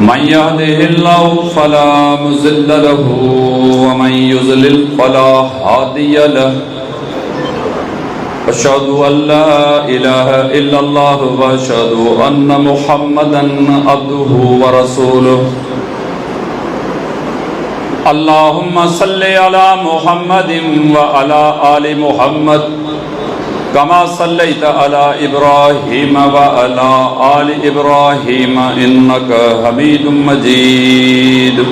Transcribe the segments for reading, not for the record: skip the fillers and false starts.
من يهده الله فلا مضل له ومن يضلل فلا هادي له أشهد أن لا إله إلا الله وأشهد أن محمدا عبده ورسوله اللهم صل على محمد وعلى آل محمد كما صليت على إبراهيم وعلى آل إبراهيم إنك حميد مجيد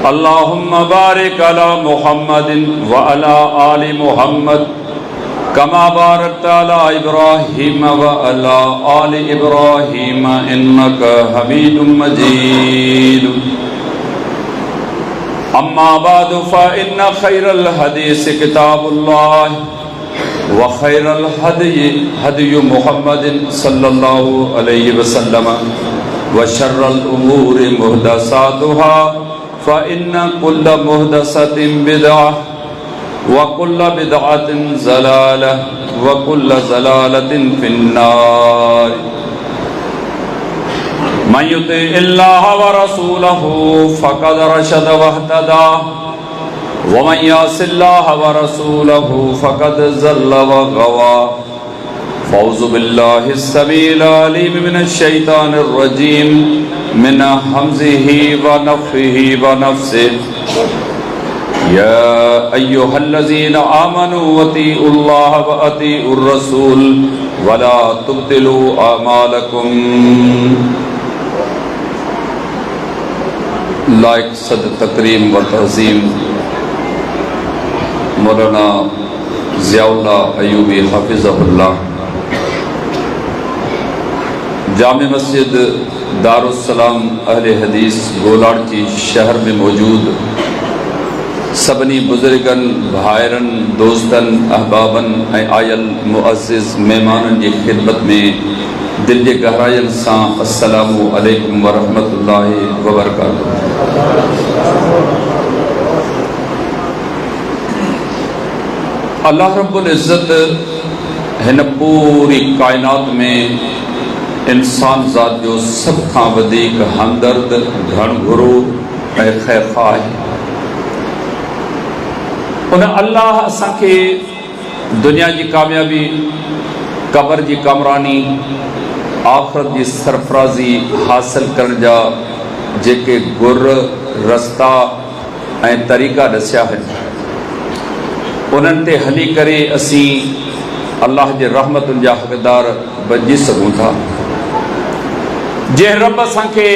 اللهم بارك على محمد وعلى آل محمد كما باركت على إبراهيم وعلى آل إبراهيم إنك حميد مجيد أما بعد فإن خير الحديث كتاب الله وخير الهدي هدي محمد صلى الله عليه وسلم وشر الأمور محدثاتها فإن كل محدثة بدعة وكل بدعة ضلالة وكل ضلالة في النار من يطع الله ورسوله فقد رشد واهتدى ومن يعص الله ورسوله فقد ضل وغوى فأعوذ بالله السميع العليم من الشيطان الرجيم من همزه ونفخه ونفثه يا أيها الذين آمنوا اطيعوا الله وأطيعوا الرسول ولا تبطلوا أعمالكم لائق صدر تکریم و تعظیم مولانا ضیاء اللہ ایوبی حافظہ اللہ جامع مسجد دارالسلام اہل حدیث گولاڑچی شہر میں موجود سبنی بزرگن بھائرن دوستن احبابن آئل معزز مہمانن کی خدمت میں دل کے گہرائن سان السلام علیکم ورحمۃ اللہ وبرکاتہ۔ اللہ رب العزت ہن پوری کائنات میں انسان ذات جو سب کھاں ودیک ہمدرد گھن گھرو اے خیر خواہ انہیں اللہ اساں کے دنیا کی کامیابی قبر کی کامرانی آخرت کی سرفرازی حاصل کرن جا جے گر رستہ اے طریقہ دسیا ہے انہن تے ہلی کرے اسی اللہ جے رحمت جا حقدار بنجی سکوں تھا جے رب اساں کے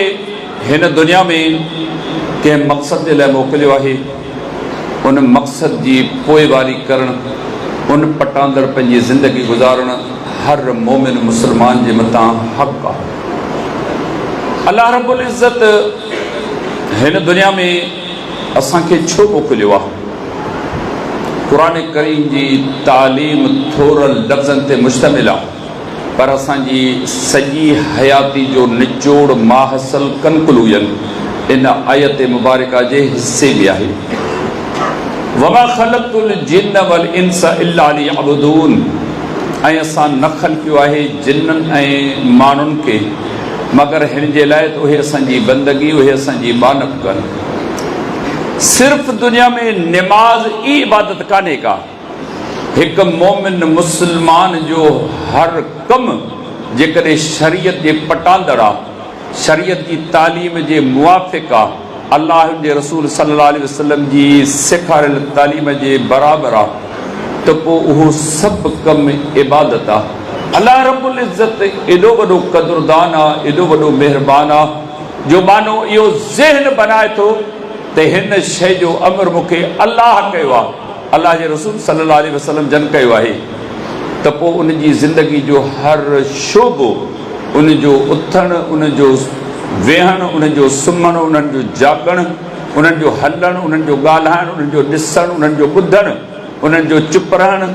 ہن دنیا میں کہ مقصد دے لئے موکلیو ہے ان مقصد جی پوئے واری کرن ان پٹاندر پنجی زندگی گزارن ہر مومن مسلمان جے متاں حق کا اللہ رب العزت ہن دنیا میں اساں کے چھو موکلیو ہے قرآن کریم جی تعلیم تھورل لفظن تے مشتمل ہے پر اساں جی سجی حیاتی جو نچوڑ ماحصل کنکلوژن ان آیت مبارکہ جے حصے بھی ہے وما خلقت الجن والانس الا ليعبدون اے اساں نخل کیو ہے جنن اے مانن کے مگر ہن جے لائے تو ہے اساں جی بندگی ہے اساں جی عبادت کر صرف دنیا میں نماز ای عبادت کانے کا ایک مومن مسلمان جو ہر کم جے کرے شریعت جے پٹاندڑا شریعت کی تعلیم جے موافقہ اللہ جے رسول صلی اللہ علیہ وسلم جی سکھارل تعلیم جے برابر آ تو وہ سب کم عبادت آ اللہ رب العزت ایڈو وڈو قدردان آ ایڈو وڈو مہربان آ جو مانو یہ ذہن بنائے تو تے ہن شے جو امر مکے اللہ کہو آ اللہ جے رسول صلی اللہ علیہ وسلم جن کہو ہے تو ان جی زندگی جو ہر شعبو ان جو اتھن ان جو ویہن ان جو سمن ان جو جاگن ان جو ہلن ان جو گالہن ان جو ڈسن ان جو بدھن ان جو چپ رہن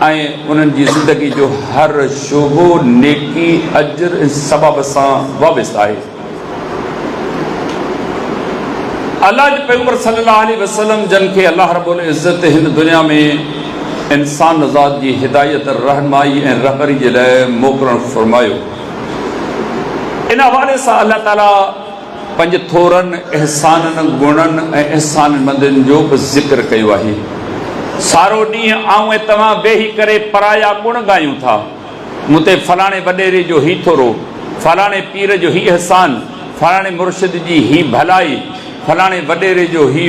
ان جی زندگی جو ہر شعبو نیکی اجر سبب سان وابستہ ہے اللہ کے پیغمبر صلی اللہ علیہ وسلم جن کے اللہ رب العزت ہند دنیا میں انسان ذات کی ہدایت رہنمائی رہبری کے لئے موقرن فرمایو इन हवाले सां अल्लाह ताला पंज थोरनि एहसाननि गुणनि ऐं एहसान मंदियुनि जो बि ज़िक्र कयो आहे। सारो ॾींहुं आऊं ऐं तव्हां वेही करे पराया गुण ॻायूं था, मूं ते फलाणे वॾेरे जो ही थोरो, फलाणे पीर जो ही एहसान, फलाणे मुर्शिद जी ही भलाई, फलाणे वॾेरे जो ही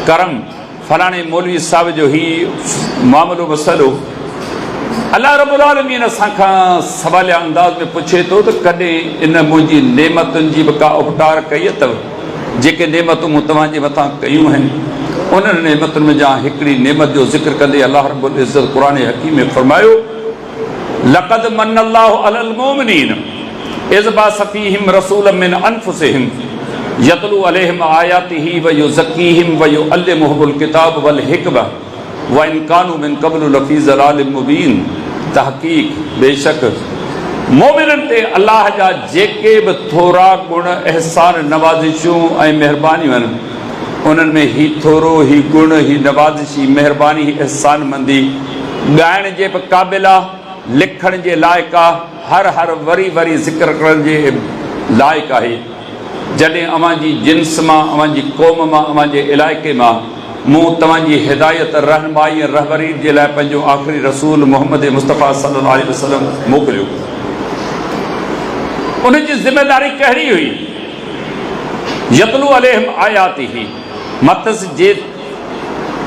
करम, फलाणे मौलवी साहिब जो ही मामलो मसइलो। अल्लाह रब्बुल आलमीन असां खां सवालिया अंदाज़ में पुछे थो त कॾहिं इन मुंहिंजी नेमतुनि जी बि का उपकार कई अथव? जेके नेमतूं मूं तव्हांजे मथां कयूं आहिनि, उन्हनि नेमतुनि में जा हिकिड़ी नेमत जो ज़िक्र कंदे अल्लाह रब्बुल इज़्ज़त क़ुरान हकीम में फरमायो, लक़द मन्नल्लाहु अलल मोमिनीन इज़ बअस फ़ीहिम रसूलन मिन अनफ़ुसिहिम यतलू अलैहिम आयातिही व युज़क्कीहिम व युअल्लिमुहुमुल किताब वल हिकमह व इन कानू मिन क़ब्लु लफ़ी ज़लालिम मुबीन। तहक़ीक़ बेशक मोमिननि ते अल्लाह जा जेके बि थोरा गुण एहसान नवाज़िशूं ऐं महिरबानियूं आहिनि, उन्हनि में ही थोरो, ही गुण, ही नवाज़िश, महिरबानी, ही एहसान मंदी ॻाइण जे बि क़ाबिल आहे, लिखण जे लाइक़ु आहे, हर वरी वरी ज़िक्र करण जे लाइक़ु आहे। जॾहिं अव्हांजी जिन्स मां, अव्हांजी क़ौम मां, अव्हांजे इलाइक़े मां मूं तव्हांजी हिदायत, रहनुमाई ऐं रहबरी जे लाइ पंहिंजो आख़िरी रसूल मोहम्मद मुस्तफ़ा सल्लल्लाहु अलैहि वसल्लम मोकिलियो। उनजी ज़िमेदारी कहिड़ी हुई? यतलू अलैहिम आयातिही, मतस जे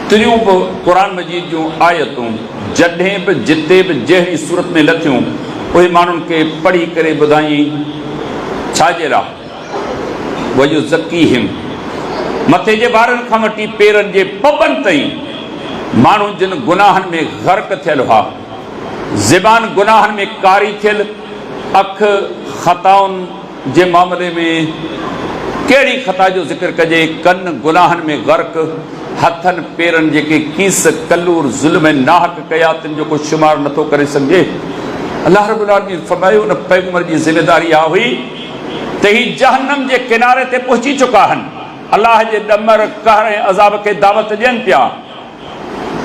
तिरियूं बि क़ुर मजीद जूं आयतूं जॾहिं बि जिते बि जहिड़ी सूरत में लथियूं, उहे माण्हुनि खे पढ़ी करे ॿुधाई छाजे लाइ? वयुज़क्कीहिम, मथे जे ॿारनि खां वठी पेरनि जे पॿनि ताईं माण्हू जिन गुनाहनि में ग़र्क़ थियल हुआ, ज़बान गुनाहनि में कारी थियल, अख ख़ताउनि जे मामले में कहिड़ी ख़ता जो ज़िक्र कजे, कन गुनाहनि में ग़र्क़, हथनि पेरनि जेके कीस कलूर ज़ुल्म ऐं नाहक कया, तिन जो कुझु शुमार नथो करे सघिजे। अल्लाह रब्बुल आलमीन फरमायो उन पैगंबर जी ज़िमेदारी इहा हुई त ही जहन्नम जे किनारे ते पहुची चुका आहिनि, अल्लाह जे ॾमर कहर ऐं अज़ाब खे दावत ॾियनि पिया।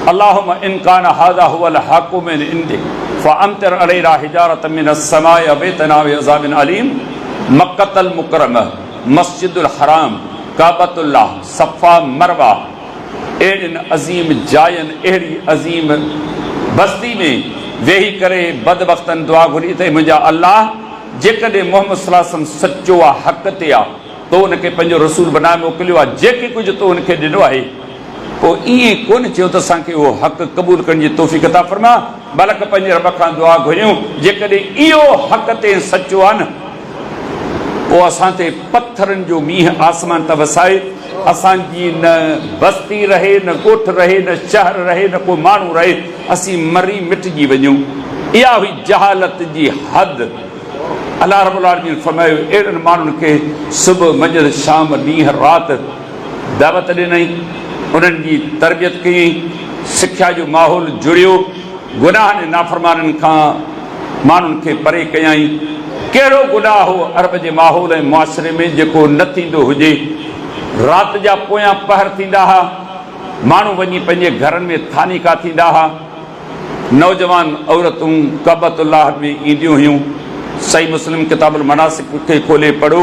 अल्लाहुम्मा इन कान हाज़ा हुवल हक़्क़ु मिन इंदिक फ़अम्तिर अलैना हिजारतम मिनस समाइ अव इतना बिअज़ाबिन अलीम। मक्कतल मुकर्रमह, मस्जिदुल हराम, काबतुल्लाह, सफ़ा मरवा, अहिड़ियुनि अज़ीम जायनि, अहिड़ी अज़ीम बस्ती में वेही करे बदबख़्तनि दुआ घुरी अथई, मुंहिंजा अल्लाह जेकॾहिं मोहम्मद सल्लल्लाहु अलैहि वसल्लम सचो आहे, हक़ ते आहे, तो उनखे पंहिंजो रसूल बनाए मोकिलियो आहे, जेके कुझु तो उनखे ॾिनो आहे, पोइ ईअं कोन चयो त असांखे उहो हक़ क़बूल करण जी तौफ़ीक़ अता फरमा, बल्कि पंहिंजे रब खां दुआ घुरियूं जेकॾहिं इहो हक़ ते सचो आहे न, पोइ असां ते पथरनि जो मींहुं आसमान त वसाए, असांजी न बस्ती रहे, न ॻोठ रहे, न शहर रहे, न को माण्हू रहे, असीं मरी मिटिजी वञूं। इहा हुई जहालत जी हद। अल्लाह रब्बुल आलमीन फरमायो अहिड़नि माण्हुनि खे सुबुह मंझंदि शाम ॾींहुं राति दावत ॾिनई, उन्हनि जी तरबियत कयईं, सिख्या जो माहौल जुड़ियो, गुनाहनि नाफ़रमाननि खां माण्हुनि खे परे कयई। कहिड़ो गुनाह हो अरब जे माहौल ऐं मुआशिरे में जेको न थींदो हुजे? राति जा पोयां पहर थींदा हुआ, माण्हू वञी पंहिंजे घरनि में थानीका थींदा हुआ, नौजवान औरतूं काबतुल्लाह में ईंदियूं हुयूं। सही मुस्लिम किताबुल मनासिक खे खोले पढ़ो,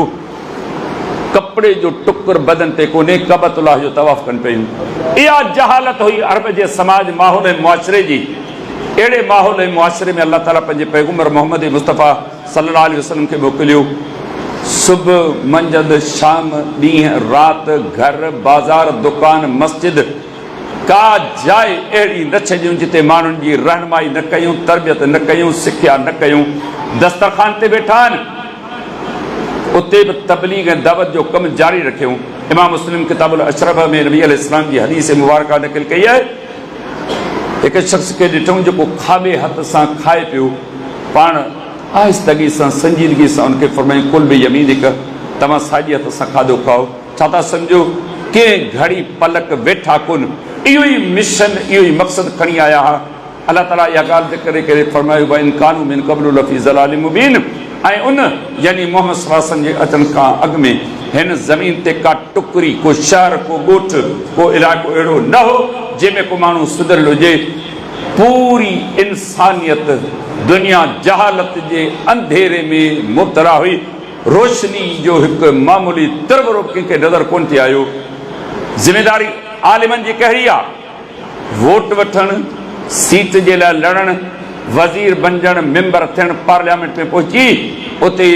कपिड़े जो टुकुर बदन ते कोन्हे, काबतुल्लाह जो तवाफ़ कनि पियूं। इहा जहालत हुई अरब जे समाज, माहौल ऐं मुआशिरे जी। अहिड़े माहौल ऐं मुआशिरे में अल्लाह ताला पंहिंजे पैगंबर मोहम्मद मुस्तफ़ा सल्लल्लाहु अलैहि वसल्लम खे मोकिलियो। सुबुह मंझंदि शाम ॾींहुं राति, घर बाज़ार दुकान मस्जिद, का जाइ अहिड़ी न छॾियूं जिते माण्हुनि जी रहनुमाई न कयूं, तरबियत न कयूं, सिख्या न कयूं। दस्तरखान ते वेठा आहिनि, उते बि तबलीग ऐं दावत जो कमु जारी रखियूं। इमाम मुस्लिम किताबुल अशरफ में नबी अलैहिस्सलाम जी हदीस मुबारका नक़ल कई आहे। हिकु शख़्स खे ॾिठूं जेको खाॿे हथ सां खाए पियो, पाण आहिस्तगी सां संजीदगी सां उनखे फरमाईं कुल बि यमीनिक, तव्हां साॼे हथ सां खाधो खाओ। छा था सम्झो? कंहिं घड़ी पलक वेठा कोन, इहो ई मिशन, इहो ई मक़सदु खणी आया हुआ। अल्लाह ताला इहा ॻाल्हि करे करे फरमायो व इन कानू मिन क़ब्लु लफ़ी ज़लालिम मुबीन। ऐं उन यानी मोहम्मद सल्लल्लाहु अलैहि वसल्लम जे अचण खां अॻु में हिन ज़मीन ते का टुकड़ी, को शहर, को ॻोठ, को इलाइक़ो अहिड़ो न हो जंहिंमें को माण्हू सुधरियल हुजे। पूरी इंसानियत दुनिया जहालत जे अंधेरे में मुब्तला हुई। रोशनी जो एक मामूली तरवरो कंहिंखे नज़र कोन थी आयो। ज़िम्मेदारी आलिमनि जी कहिड़ी आहे? वोट वठणु, सीट जे लाइ लड़णु, वज़ीर बणजणु, मेंबर थियणु, पार्लियामेंट में पहुची उते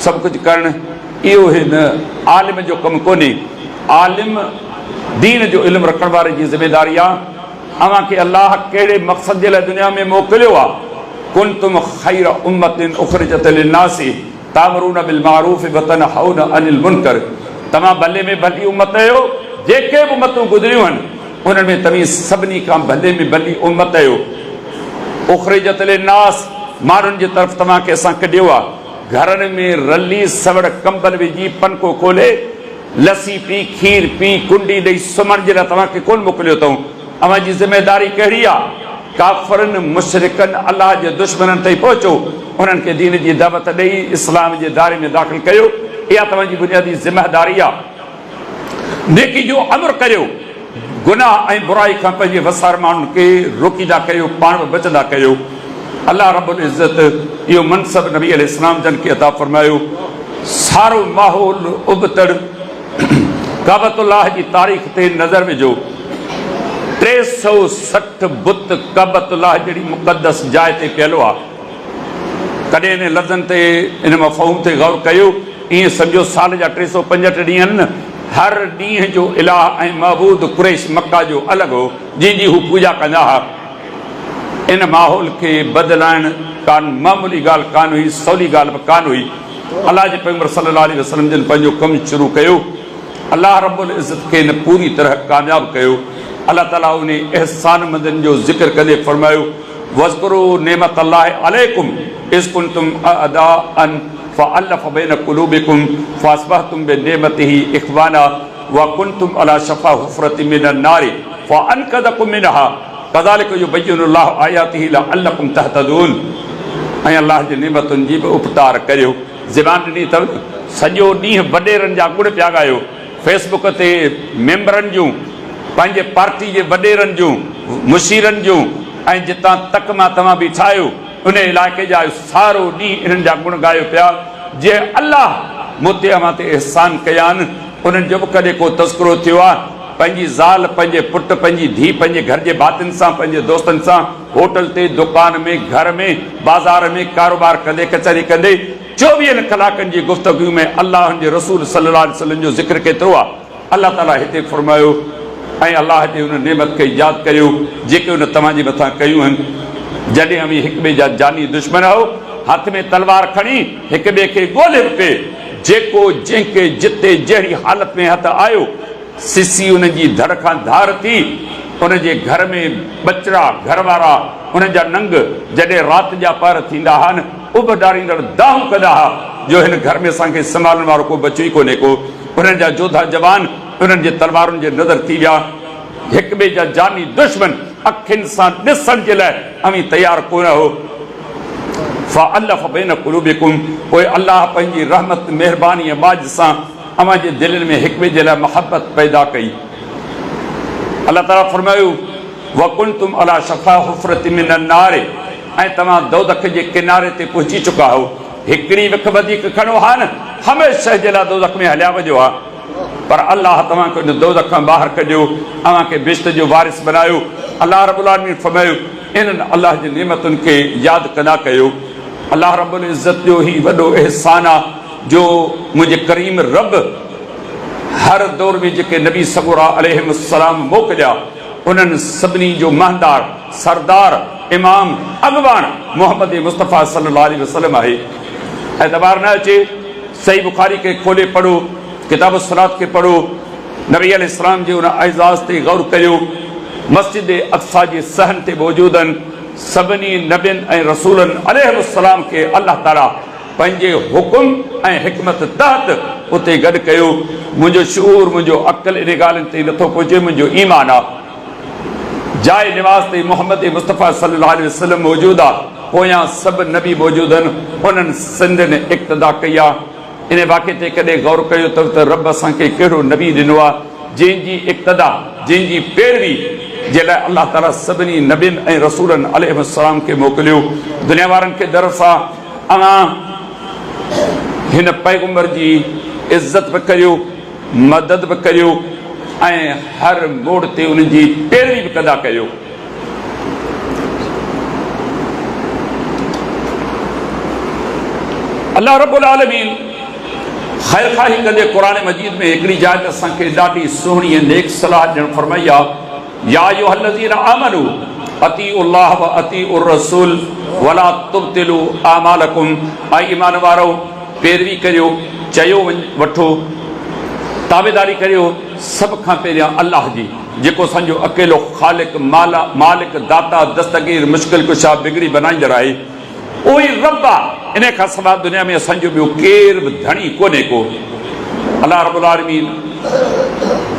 सभु कुझु करणु, इहो हिन आलिम जो कमु कोन्हे। आलिम दीन जो इल्मु रखण वारे जी ज़िम्मेदारी आहे। अव्हां खे अलाह कहिड़े मक़सद जे लाइ दुनिया में मोकिलियो आहे? कुंतुम ख़ैर उम्मतिन उख़रिजत लिन्नासी तामरूना बिल मारूफ व तनहौना अनिल मुनकर। तव्हां भले में भली उम्मत आहियो। जेके बि उम्मतूं गुज़रियूं आहिनि उन्हनि में तव्हीं सभिनी खां भले में भली उम्मत आहियो। उख़रिजत लिन्नास, माण्हुनि जी तरफ़ तव्हांखे असां कढियो आहे। घरनि में रली सवड़ कंबल विझी, पनको खोले, लसी पी, खीर पी, कुंडी ॾेई सुम्हण जे लाइ तव्हांखे कोन मोकिलियो अथऊं। अव्हां जी ज़िम्मेदारी कहिड़ी आहे? काफ़रनि, मुशरिकनि, अलाह जे दुश्मननि ताईं पहुचो, उन्हनि खे दीन जी दावत ॾेई इस्लाम जे दायरे में दाख़िल कयो। इहा तव्हांजी बुनियादी ज़िम्मेदारी आहे। नेकी जो अमर करियो, गुनाह ऐं बुराई खां पंहिंजे वसार माण्हुनि खे रोकींदा कयो, पाण बि बचंदा कयो। अल्लाह रब्बुल इज़्ज़त इहो मनसब नबी अलैहिस्सलाम जन खे अता फरमायो। सारो माहौल उबतड़ काबतुल्लाह जी तारीख़ ते नज़र विझो। 360 बुत काबतुल्लाह जहिड़ी मुक़दस जाइ ते पियलो आहे। कॾहिं इन लफ़्ज़नि ते, इन मफ़हूम ते गौर कयो। ईअं सम्झो साल जा 365 ॾींहं आहिनि न, हर ॾींहं जो इलाह ऐं महबूद कुरैश मक्का जो अलॻि हो, जंहिंजी हू पूॼा कंदा हुआ। इन माहौल खे बदिलाइण कान मामूली ॻाल्हि कान हुई, सवली ॻाल्हि बि कान हुई। अलाह जे पैगंबर सल्लल्लाहु अलैहि वसल्लम जन पंहिंजो कमु शुरू कयो। अलाह रब्बुल इज़्ज़त खे इन पूरी तरह कामयाब कयो। अल्लाह ताला उन एहसान मंदनि जो ज़िक्र कंदे फरमायो, वज़कुरू नेमत अल्लाह अलैकुम इज़ कुंतुम अअदाअन फ़अल्लफ़ बैन क़ुलूबिकुम फ़अस्बहतुम बिनेमतिही इख़वाना व कुंतुम अला शफ़ा हुफ़रतिन मिनन नारि फ़अनक़ज़कुम मिनहा कज़ालिक युबय्यिनुल्लाहु आयातिही लअल्लकुम तहतदून। ऐं अल्लाह जी नेमतुनि जी बि उपतार करियो। ज़बान ॾिनी अथव, सॼो ॾींहुं वॾेरनि जा गुण पिया ॻायो। फेसबुक ते मेंबरनि जूं, पंहिंजे पार्टी जे वॾेरनि जूं, मुशीरनि जूं, ऐं जितां तक मां तव्हां बीठा आहियो उन इलाइक़े जा सारो ॾींहुं इन्हनि जा गुण ॻायो पिया। जे अल्लाह मूं ते अव्हां ते एहसान कया आहिनि, उन्हनि जो बि कॾहिं को तज़किरो थियो आहे? पंहिंजी ज़ाल, पंहिंजे पुटु, पंहिंजी धीउ, पंहिंजे घर जे भातियुनि सां, पंहिंजे दोस्तनि सां, होटल ते, दुकान में, घर में, बाज़ार में कारोबार कंदे, कचहरी कंदे 24 कलाकनि जी गुफ़्तगू में अल्लाह जे रसूल सल्लल्लाहु अलैहि वसल्लम जो ज़िक्र केतिरो आहे? अल्लाह ताला हिते फरमायो, ऐं अल्लाह जे उन नेमत खे यादि करियो जेके उन तव्हांजे मथां कयूं आहिनि। जॾहिं अवी हिक ॿिए जा जानी दुश्मन हो, हथ में तलवार खणी हिक ॿिए खे ॻोल्हे पिए, जेको जंहिंखे जिते जहिड़ी हालत में हथ आयो, सिसी उन जी धड़ खां धार थी, उन जे घर में बचड़ा, घर वारा, उन जा नंग जॾहिं राति जा पहर थींदा हुआ न, उब डारींदड़ दाहूं कंदा हुआ जो हिन घर में असांखे संभालण वारो को बचो ई कोन्हे को। उन्हनि जा जोधा जवान उन्हनि जे तलवारुनि जे नज़र थी विया। हिक ॿिए जा जानी दुश्मन अखियुनि सां ॾिसण जे लाइ अवी तयारु कोन हो। फ़अल्लफ़ बैन क़ुलूबिकुम, पोइ अल्लाह पंहिंजी रहमत महिरबानी बाज सां अव्हां जे दिलनि में हिक ॿिए जे लाइ मोहबत पैदा कई। अल्लाह ताला फरमायो, वकुंतुम अला शफ़ा हुफ़रतिन मिनन नार, ऐं तव्हां दोज़ख जे किनारे ते पहुची चुका हो। हिकिड़ी विख वधीक खणो हा न, हमेशह जे लाइ दोज़ख में हलिया वञो हा, पर अल्लाह तव्हांखे उन दोज़ख खां ॿाहिरि कढियो, तव्हांखे बिश्त जो वारिस बनायो। अल्लाह रब्बुल आलमीन फरमायो, इन्हनि अल्लाह जी नेमतुनि खे यादि कंदा कयो। अल्लाह रब्बुल इज़्ज़त जो ही वॾो एहसान आहे जो मुंहिंजे करीम रब हर दौर में जेके नबी सगोरा अलैहिस्सलाम मोकिलिया, उन्हनि सभिनी जो महंदार, सरदार, इमाम, अॻवान मोहम्मद मुस्तफ़ा सल्लल्लाहु अलैहि वसल्लम आहे। एतबार न अचे, सही बुखारी के खोले पढ़ो, किताब सलात के पढ़ो, नबी अलैहिस्सलाम जे उन एज़ाज़ ते गौर कयो। मस्जिद अक़सा जे सहन ते मौजूद आहिनि सभिनी नबियनि ऐं रसूलनि अलैहिस्सलाम खे अल्लाह ताला पंहिंजे हुकुम ऐं हिकमत तहत उते गॾु कयो। मुंहिंजो शूर, मुंहिंजो अक़ल इन ॻाल्हियुनि ते नथो पहुचे, मुंहिंजो ईमान आहे। जाइ निवास ते मोहम्मद मुस्तफ़ा सल्लल्लाहु अलैहि वसल्लम मौजूदु आहे, पोयां सभु नबी मौजूदु आहिनि, उन्हनि सिंधियुनि इक़्तिदा कई आहे। इन वाक़े ते कॾहिं गौर कयो त रब असांखे कहिड़ो नबी ॾिनो आहे जंहिंजी इक़्तिदा, जंहिंजी पैरवी जे लाइ अल्लाह ताला सभिनी नबियनि ऐं रसूलनि अलैहिस्सलाम खे मोकिलियो। दुनिया वारनि खे दरस आहे, अव्हां हिन पैगंबर जी इज़त बि करियो, मदद बि करियो ऐं हर मोड़ ते उन्हनि जी पैरवी बि कंदा कयो। अल्लाह रब्बुल आलमीन ख़ैर ख़ाही कंदे क़ुरान मजीद में हिकिड़ी जाइ ते असांखे ॾाढी सुहिणी ऐं नेक सलाह ॾियणु फरमाई आहे, या अय्युहल्लज़ीना आमनू अतीउल्लाह व अतीउर रसूल वला तुब्तिलू आमालकुम। ऐं ईमान वारो पैरवी करियो, चयो वठो, ताबेदारी करियो सभ खां पहिरियां अल्लाह जी, जेको असांजो अकेलो ख़ालिक मालिक दाता दस्तगीर मुश्किल कुशा बिगड़ी बनाईंदड़ आहे। उहो ई रब आहे, इन खां सवाइ दुनिया में असांजो ॿियो केर बि धणी कोन्हे को। अल्लाह रब्बुल आलमीन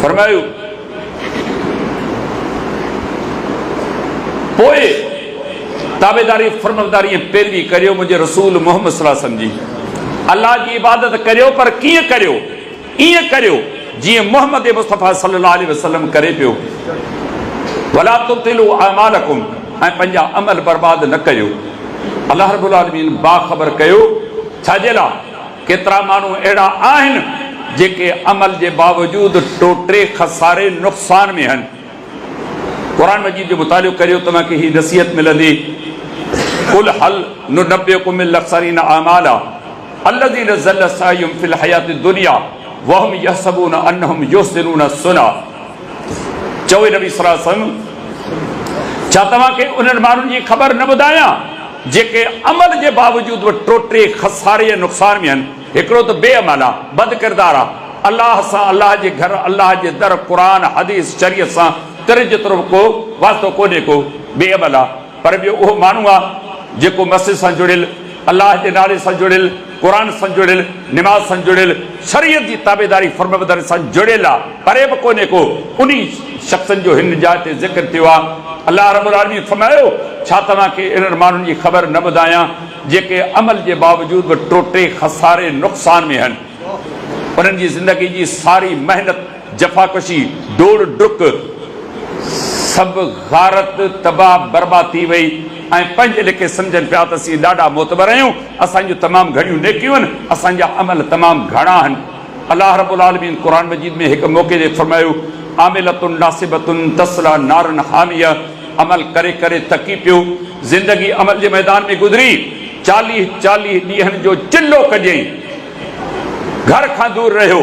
फरमायो, पोइ ताबेदारी फरमाबरदारी ऐं पैरवी करियो मुंहिंजे रसूल मुहम्मद सल्लल्लाहु अलैहि वसल्लम जी। अल्लाह जी इबादत करियो, पर कीअं करियो? ईअं करियो जीअं मुहम्मद मुस्तफ़ा सल्लल्लाहु अलैहि वसल्लम करे पियो। वला तुब्तिलू आमालकुम, ऐं पंहिंजा अमल बर्बाद न कयो। अल्लाह रब्बुल आलमीन बाख़बर कयो, छाजे लाइ? केतिरा माण्हू अहिड़ा आहिनि जेके अमल जे बावजूदि टोटे खसारे नुक़सान में आहिनि। क़ुरान मजीद जो मुतालियो करियो, तव्हांखे ही नसीहत मिलंदी, कुल हल नुनब्बिउकुम बिल अख़्सरीना आमाला अल्लज़ीना ज़ल्ल सअयुहुम फ़िल हयाति दुनिया वहुम यहसबूना अन्नहुम युहसिनूना सुना। चओ नबी सल्लल्लाहु अलैहि वसल्लम, छा तव्हांखे उन्हनि माण्हुनि जी ख़बर न ॿुधायां जेके अमल जे बावजूदि बि टोटे खसारे ऐं नुक़सान में आहिनि? हिकिड़ो त बेअमल आहे, बद किरदार आहे, अलाह सां, अलाह जे घर, अलाह जे दर, क़ुरान हदीस शरीयत सां तर जेतिरो को वास्तो कोन्हे को, बेअमल आहे। पर ॿियो उहो माण्हू आहे जेको मस्जिद सां जुड़ियल, अलाह जे नाले सां जुड़ियल, क़ुरान सां जुड़ियल, निमाज़ सां जुड़ियल, शरीयत जी ताबेदारी फरमाबरदारी सां जुड़ियल आहे, परे बि कोन्हे को। उन शख़्सनि जो हिन जाइ ते ज़िक्र थियो आहे। अल्लाह रब्बुल आलमीन फरमायो, छा तव्हांखे इन्हनि माण्हुनि जी ख़बर न ॿुधायां जेके अमल जे बावजूदि बि टोटे खसारे नुक़सान में आहिनि? उन्हनि जी ज़िंदगी जी सारी मेहनत, जफ़ाकशी, डोड़ डुक सभु गारत तबाह बर्बाद थी वई ऐं पंहिंजे लेखे सम्झनि पिया त असीं ॾाढा मोतबर आहियूं, असांजूं तमामु घणियूं नेकियूं आहिनि, असांजा अमल तमामु घणा आहिनि। अल्लाह रब्बुल आलमीन क़ुरान मजीद में हिकु मौक़े ते फरमायो, आमिलतुन नासिबतुन तस्ला नारन हामिया। अमल करे करे थकी पियो, ज़िंदगी अमल जे मैदान में गुज़री, 40 ॾींहंनि जो चिल्लो कॼई, घर खां दूर रहियो,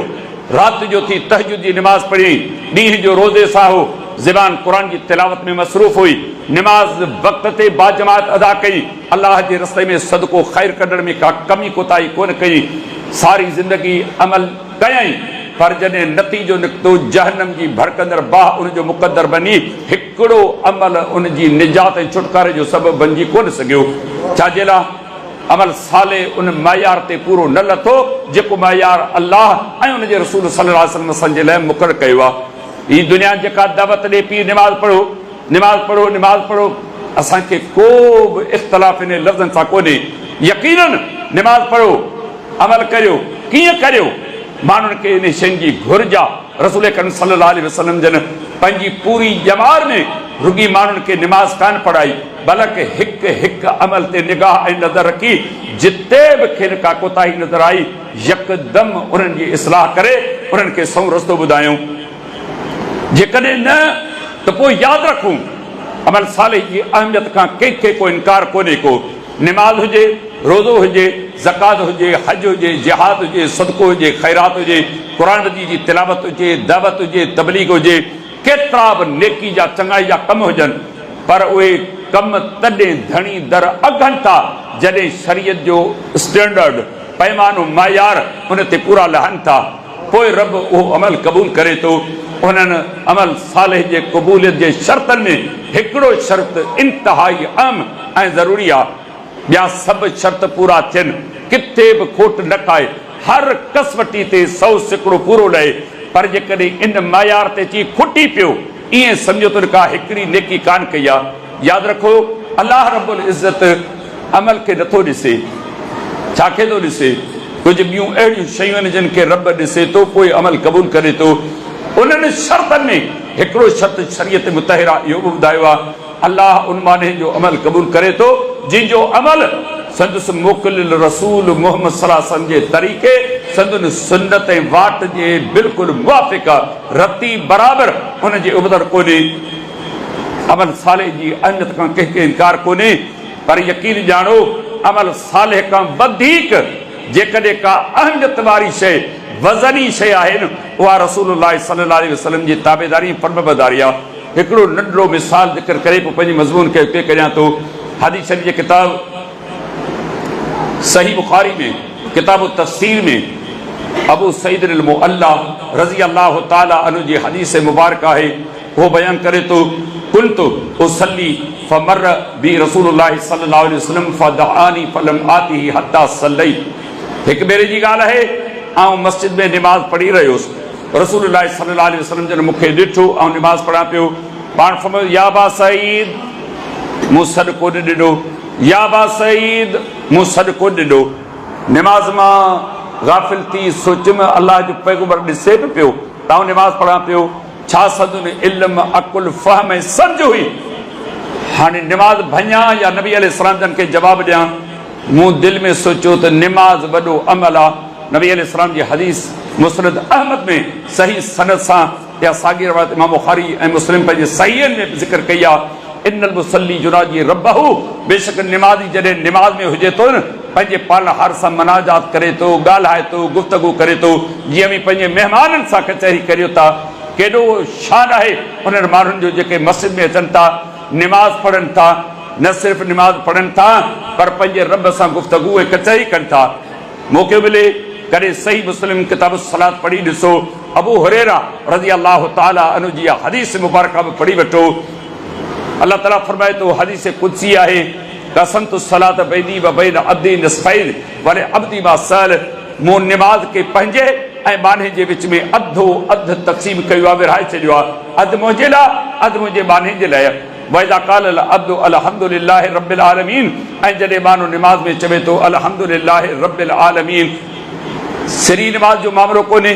राति जो थी तहज्जुद जी निमाज़ पढ़ी, ॾींहं जो रोज़े सां हो, ज़बान क़ुरान जी तिलावत में मसरूफ़ हुई, निमाज़ वक़्त ते बाजमात अदा कई, अल्लाह जे रस्ते में सदको ख़ैर कढण में का कमी कोताही कोन कई, सारी ज़िंदगी अमल कयई, पर जॾहिं नतीजो निकितो जहन्नम जी भड़कंदड़ बाह उनजो मुक़दर बनी, हिकिड़ो अमल उन जी निजात ऐं छुटकारे जो सबबु बणिजी कोन सघियो। छाजे लाइ? अमल साले उन मयार ते पूरो न लथो जेको मयार अल्लाह ऐं उनजे रसूल सल्लल्लाहु अलैहि वसल्लम असांजे लाइ मुक़ररु कयो आहे। ही दुनिया जेका दावत ॾे पई, निमाज़ पढ़ो, निमाज़ पढ़ो, निमाज़ पढ़ो, असांखे को बि इख़्तिलाफ़ इन लफ़्ज़नि सां कोन्हे। यकीनन निमाज़ पढ़ो, अमल करियो, कीअं करियो? माण्हुनि खे इन शयुनि जी घुर्ज आहे। रसूल अकरम सल्लल्लाहु अलैहि वसल्लम जन पंहिंजी पूरी ॼमार में रुॻी माण्हुनि खे निमाज़ कान पढ़ाई, बल्कि हिकु हिकु अमल ते निगाह ऐं नज़र रखी, जिते बि खेनि का कोताही नज़र आई यकदमि उन्हनि जी इस्लाह करे उन्हनि खे सऊं रस्तो ॿुधायूं। जेकॾहिं न त पोइ यादि रखूं अमल साले जी अहमियत खां कंहिंखे को इनकार कोन्हे को। निमाज़ हुजे, रोज़ो हुजे, ज़कात हुजे, हज हुजे, जिहाद हुजे, सदको हुजे, ख़ैरात हुजे, क़ुरान मजीद जी तिलावत हुजे, दावत हुजे, तबलीग हुजे, केतिरा बि नेकी जा चङाई जा कम हुजनि, पर उहे कम तॾहिं धणी दर अघनि था जॾहिं शरीयत जो स्टैंडर्ड, पैमानो, मयार उन ते पूरा लहनि था। पोइ रब उहो अमल क़बूल करे थो। उन्हनि अमल साले जे क़बूलियत जे शर्तनि में हिकिड़ो शर्त इंतिहाई अहम ऐं ज़रूरी आहे, ॿिया सभु शर्त पूरा थियनि, किथे बि खोट न खाए, हर कसवटी ते 100% पूरो लहे। पर जेकॾहिं इन मयार ते अची खुटी पियो, ईअं सम्झो त का हिकिड़ी नेकी कान कई आहे। यादि रखो, अल्लाह रब्बुल इज़्ज़त अमल खे नथो ॾिसे। छा खे थो ॾिसे? कुझु ॿियूं अहिड़ियूं शयूं आहिनि जिन खे रब ॾिसे थो, पोइ अमल क़बूल करे थो। उन्हनि शर्तनि में हिकिड़ो शर्त शरीयत मुतहिरा इहो बि ॿुधायो आहे, अल्लाह उन माने जो अमल क़बूल करे थो जंहिंजो अमल संदुस मोकिलियल रसूल मोहम्मद सल्लल्लाहु अलैहि वसल्लम जे तरीक़े संदुन सुन्नत ऐं वाट जे बिल्कुलु मुवाफ़िक़ रती बराबर उन जे उबदर कोन्हे। अमल साले जी अहमियत खां कंहिंखे इनकार कोन्हे, पर यकीन ॼाणो अमल साले खां वधीक जेकॾहिं का अहमियत वारी शइ वज़नी शइ आहे न, उहा रसूलुल्लाह सल्लल्लाहु अलैहि वसल्लम जी ताबेदारी फर्मबरदारी आहे। हिकिड़ो नंढिड़ो मिसाल ज़िक्र करे पोइ पंहिंजे मज़मून खे हुते करियां थो। हदीस शरीफ़ जे किताब सही बुखारी में किताब तफ़सीर में अबू सईद अल मुअल्ला रज़ी अल्लाह ताला अन्हु जी हदीस मुबारक आहे। वो बयान करे तो कुंतु उसल्ली फमर बी रसूलुल्लाह सल्लल्लाहु अलैहि वसल्लम फदआनी फलम आतिही हत्ता सल्लई। हिकु भेरे जी ॻाल्हि आहे, आउं मस्जिद में निमाज़ पढ़ी रहियुसि, रसूलुल्लाह सल्लल्लाहु अलैहि वसल्लम जन मूंखे ॾिठो ऐं निमाज़ पढ़ां पियो। पाण फरमायो या बा सईद, मूं सॾु कोन ॾिनो, या बा सईद, मूं सॾु कोन ॾिनो। निमाज़ मां गाफ़िल थी सोचियुमि अल्लाह जो पैगंबर ॾिसे बि पियो त आउं निमाज़ पढ़ां पियो, छा सदुन इल्म अकुल फ़हम ऐं सम्झ हुई। हाणे निमाज़ भञा या नबी अलैहिस्सलाम जन खे जवाबु ॾियां, मूं दिलि में सोचियो त निमाज़ वॾो अमल आहे। नबी अलैहिस्सलाम जी हदीस मुस्नद अहमद में सही सनद सां या साॻी रिवायत इमाम बुखारी ऐं मुस्लिम पंहिंजे सहीहनि में ज़िक्र कई आहे। इन्नल मुसल्ली युनाजी रब्बहू, बेशक निमाज़ी जॾहिं निमाज़ में हुजे थो न, पंहिंजे पालनहार सां मनाजात करे थो, ॻाल्हाए थो, गुफ़्तगू करे थो, जीअं बि पंहिंजे महिमाननि सां कचहरी करियो था। केॾो शान आहे उन्हनि माण्हुनि जो जेके मस्जिद में अचनि था, निमाज़ पढ़नि था, न सिर्फ़ु निमाज़ पढ़नि था पर पंहिंजे रब सां गुफ़्तगू ऐं कचहरी कनि था। मौक़ो मिले कॾहिं सही मुस्लिम किताब सलात पढ़ी ॾिसो, अबू हुरैरा रज़ी अल्लाह ताला अन्हु जी हदीस मुबारक बि पढ़ी वठो। अल्लाह ताला फरमाए थो, हदीस कुदसी आहे, कसमतु सलात बैनी व बैन अब्दी निस्फ़ैन वले अब्दी मा सल, मूं निमाज़ के पंहिंजे ऐं बाने जे विच में अधो अधु तक़सीम कयो आहे, विरहाए छॾियो आहे, अधु मुंहिंजे लाइ, अधु मुंहिंजे बाने जे लाइ। वइज़ा क़ाल अल अब्दु अल्हम्दुलिल्लाहि रब्बिल आलमीन, ऐं जॾहिं माण्हू निमाज़ में चवे थो अल्हम्दुलिल्लाहि रब्बिल आलमीन, सिरी निमाज़ जो मामिलो कोन्हे,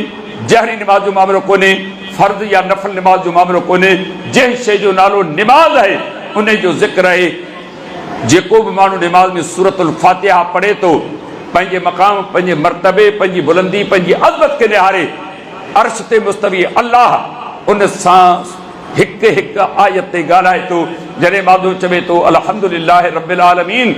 जहरी निमाज़ जो मामिलो कोन्हे, फर्ज़ या नफ़ल निमाज़ जो मामिलो कोन्हे, जंहिं शइ जो नालो निमाज़ आहे उन जो ज़िक्र आहे। जेको बि माण्हू निमाज़ में सूरतुल फातिहा पढ़े थो, पंहिंजे मक़ाम, पंहिंजे मर्तबे, पंहिंजी बुलंदी, पंहिंजी अज़मत खे निहारे, अर्श ते मुस्तवी अल्लाह उन सां हिकु हिकु आयत ते ॻाल्हाए थो। जॾहिं माण्हू चवे थो अल्हम्दुलिल्लाहि रब्बिल आलमीन,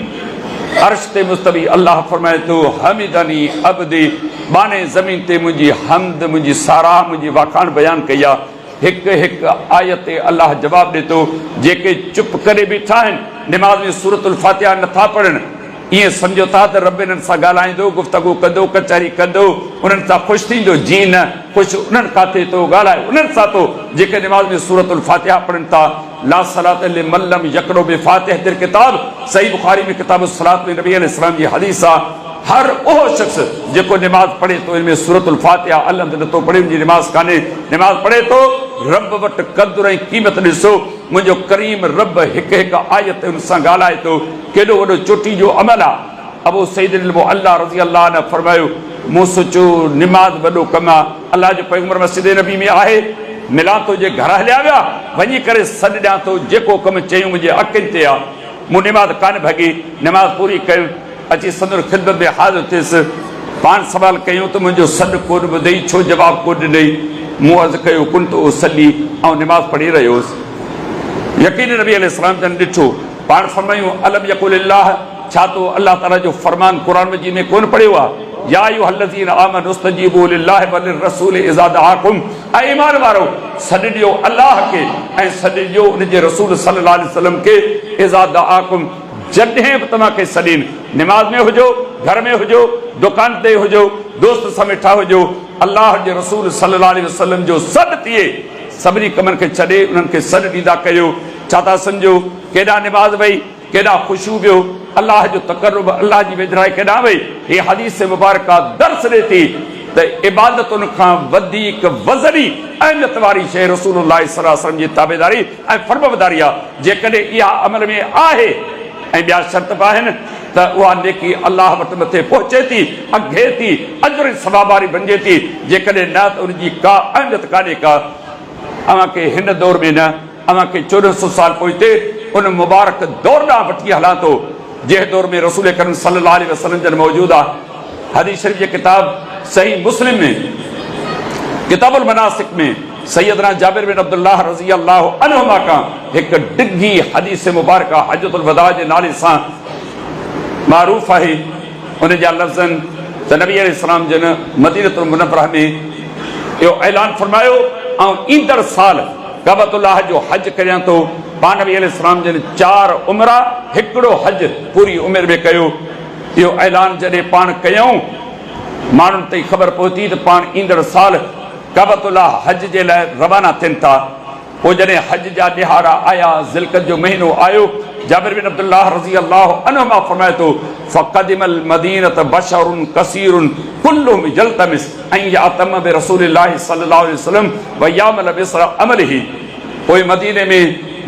अर्श ते मुस्तवी अल्लाह फरमाए थो हमिदनी अब्दी, बाने ज़मीन ते मुंहिंजी हमद, मुंहिंजी साराह, मुंहिंजी वाखाण बयानु कई आहे। हिकु हिकु आयत ते अल्लाह जवाबु ॾिए थो। जेके चुप करे बीठा आहिनि, निमाज़ में सूरतुल फातिहा नथा पढ़नि, ईअं सम्झो था त रब इन्हनि सां ॻाल्हाईंदो, गुफ़्तगू कंदो, कचहरी कंदो, उन्हनि सां ख़ुशि थींदो। जी न, ख़ुशि उन्हनि काथे थो ॻाल्हाए, उन्हनि सां थो जेके निमाज़ में सूरतुल फातिहा पढ़नि था। ला सलात लिमन लम यक़रो बिफ़ातिहतिल किताब, सही बुखारी में किताब सलात में नबी अलैहिस्सलाम जी हदीस आहे। हर उहो शख़्स जेको निमाज़ पढ़े थो, इनमें सूरतुल फातिहा अलहम्द नथो पढ़े, मुंहिंजी निमाज़ कान्हे। निमाज़ पढ़े थो, रब वटि क़द्र ऐं क़ीमत ॾिसो, मुंहिंजो करीम रब हिकु हिकु आयत उन सां ॻाल्हाए थो। केॾो वॾो चोटी जो अमल आहे। अबू सईद अल मुअल्ला रज़ी अल्लाह अन्हु फरमायो, मूं सोचियो निमाज़ वॾो कमु आहे, अल्लाह जो पैगंबर मस्जिद नबी में आहे, मिलां थो जे घर हलिया विया, वञी करे सॾु ॾियां थो, जेको कमु चयूं मुंहिंजे अखियुनि ते आहे। मूं निमाज़ कान भॻी, निमाज़ पूरी कयूं, अची संदुर ख़िदमत में हाज़िर थियुसि। पाण सवाल कयूं त मुंहिंजो सॾु कोन ॿुधई, छो जवाबु कोन ॾिनई। मूं अर्ज़ु कयो कुंतु उसल्ली, ऐं निमाज़ पढ़ी रहियो हुउसि। यकीन नबी अलैहिस्सलाम जन ॾिठो, पाण फरमायूं अलम यक़ुलिल्लाह, छा तो अल्लाह ताला जो फरमान क़ुरान मजीद में कोन पढ़ियो आहे, या अय्युहल्लज़ीना आमनू इस्तजीबू लिल्लाहि व लिर्रसूलि इज़ा दआकुम, ऐं ईमान वारो सॾु ॾियो अल्लाह खे ऐं सॾु ॾियो उन जे रसूल सल्लल्लाहु अलैहि वसल्लम खे, इज़ा दआकुम, जॾहिं बि तव्हांखे सॾीनि, निमाज़ में हुजो, घर में हुजो, दुकान ते हुजो, दोस्त सां वेठा हुजो, अल्लाह जे रसूल सल्लल्लाहु अलैहि वसल्लम जो सॾु थिए, सभिनी कमनि खे छॾे उन्हनि खे सॾु ॾींदा कयो। छा था सम्झो, केॾा निमाज़ वई, केॾा ख़ुशू वियो, अल्लाह जो तक़र्रुब, अल्लाह जी वेझराई केॾा वई। हीअ हदीस मुबारक दर्स ॾिए थी त इबादतुनि खां वधीक वज़नी अहमियत वारी शइ रसूलुल्लाह सल्लल्लाहु अलैहि वसल्लम जी ताबेदारी ऐं फर्मबरदारी आहे। जेकॾहिं इहा अमल में आहे ऐं ॿिया शर्त बि आहिनि त उहा नेकी अल्लाह वटि मथे पहुचे थी, अघे थी, अजर सवाब वारी बणिजे थी। जेकॾहिं न त उनजी का अहमियत कान्हे का। अव्हांखे हिन दौर में न, अव्हांखे 1400 साल पोइ उन मुबारक दौर ॾांहुं वठी हलां थो जंहिं दौर में रसूल करीम सल्लल्लाहु अलैहि वसल्लम जन मौजूद आहे। हदीस शरीफ जे किताब सही मुस्लिम में किताबुल मनासिक में सैयदना जाबिर बिन अब्दुल्लाह रज़ी अल्लाहु अन्हुमा खां हिकु डिघी हदीस मुबारका हजतुल वदा जे नाले सां मारूफ़ आहे। उन जा लफ़्ज़नि त नबी अलैहिस्सलाम जन मदीनतुल मुनव्वरह में इहो ऐलान फरमायो ऐं ईंदड़ साल काबतुल्लाह जो हज करियां थो। पाण नबी अलैहिस्सलाम जन 4 उमरा हिकिड़ो हज पूरी उमिरि में कयो। इहो ऐलान जॾहिं पाण कयूं माण्हुनि ताईं ख़बर पहुती त पाण ईंदड़ साल काबतुल्लाह हज जे लाइ रवाना थियनि था। पोइ जॾहिं हज जा ॾिहाड़ा आया, ज़िलक़द जो महीनो आयो, जाबिर बिन अब्दुल्लाह रज़ी अल्लाहु अन्हुमा फरमाए थो फ़क़दिमल मदीनत बशरुन कसीरुन कुल्लुहुम यल्तमिस अन यअतम बि रसूलिल्लाहि सल्लल्लाहु अलैहि वसल्लम व यामल बिसर अमलिही। पोइ मदीने में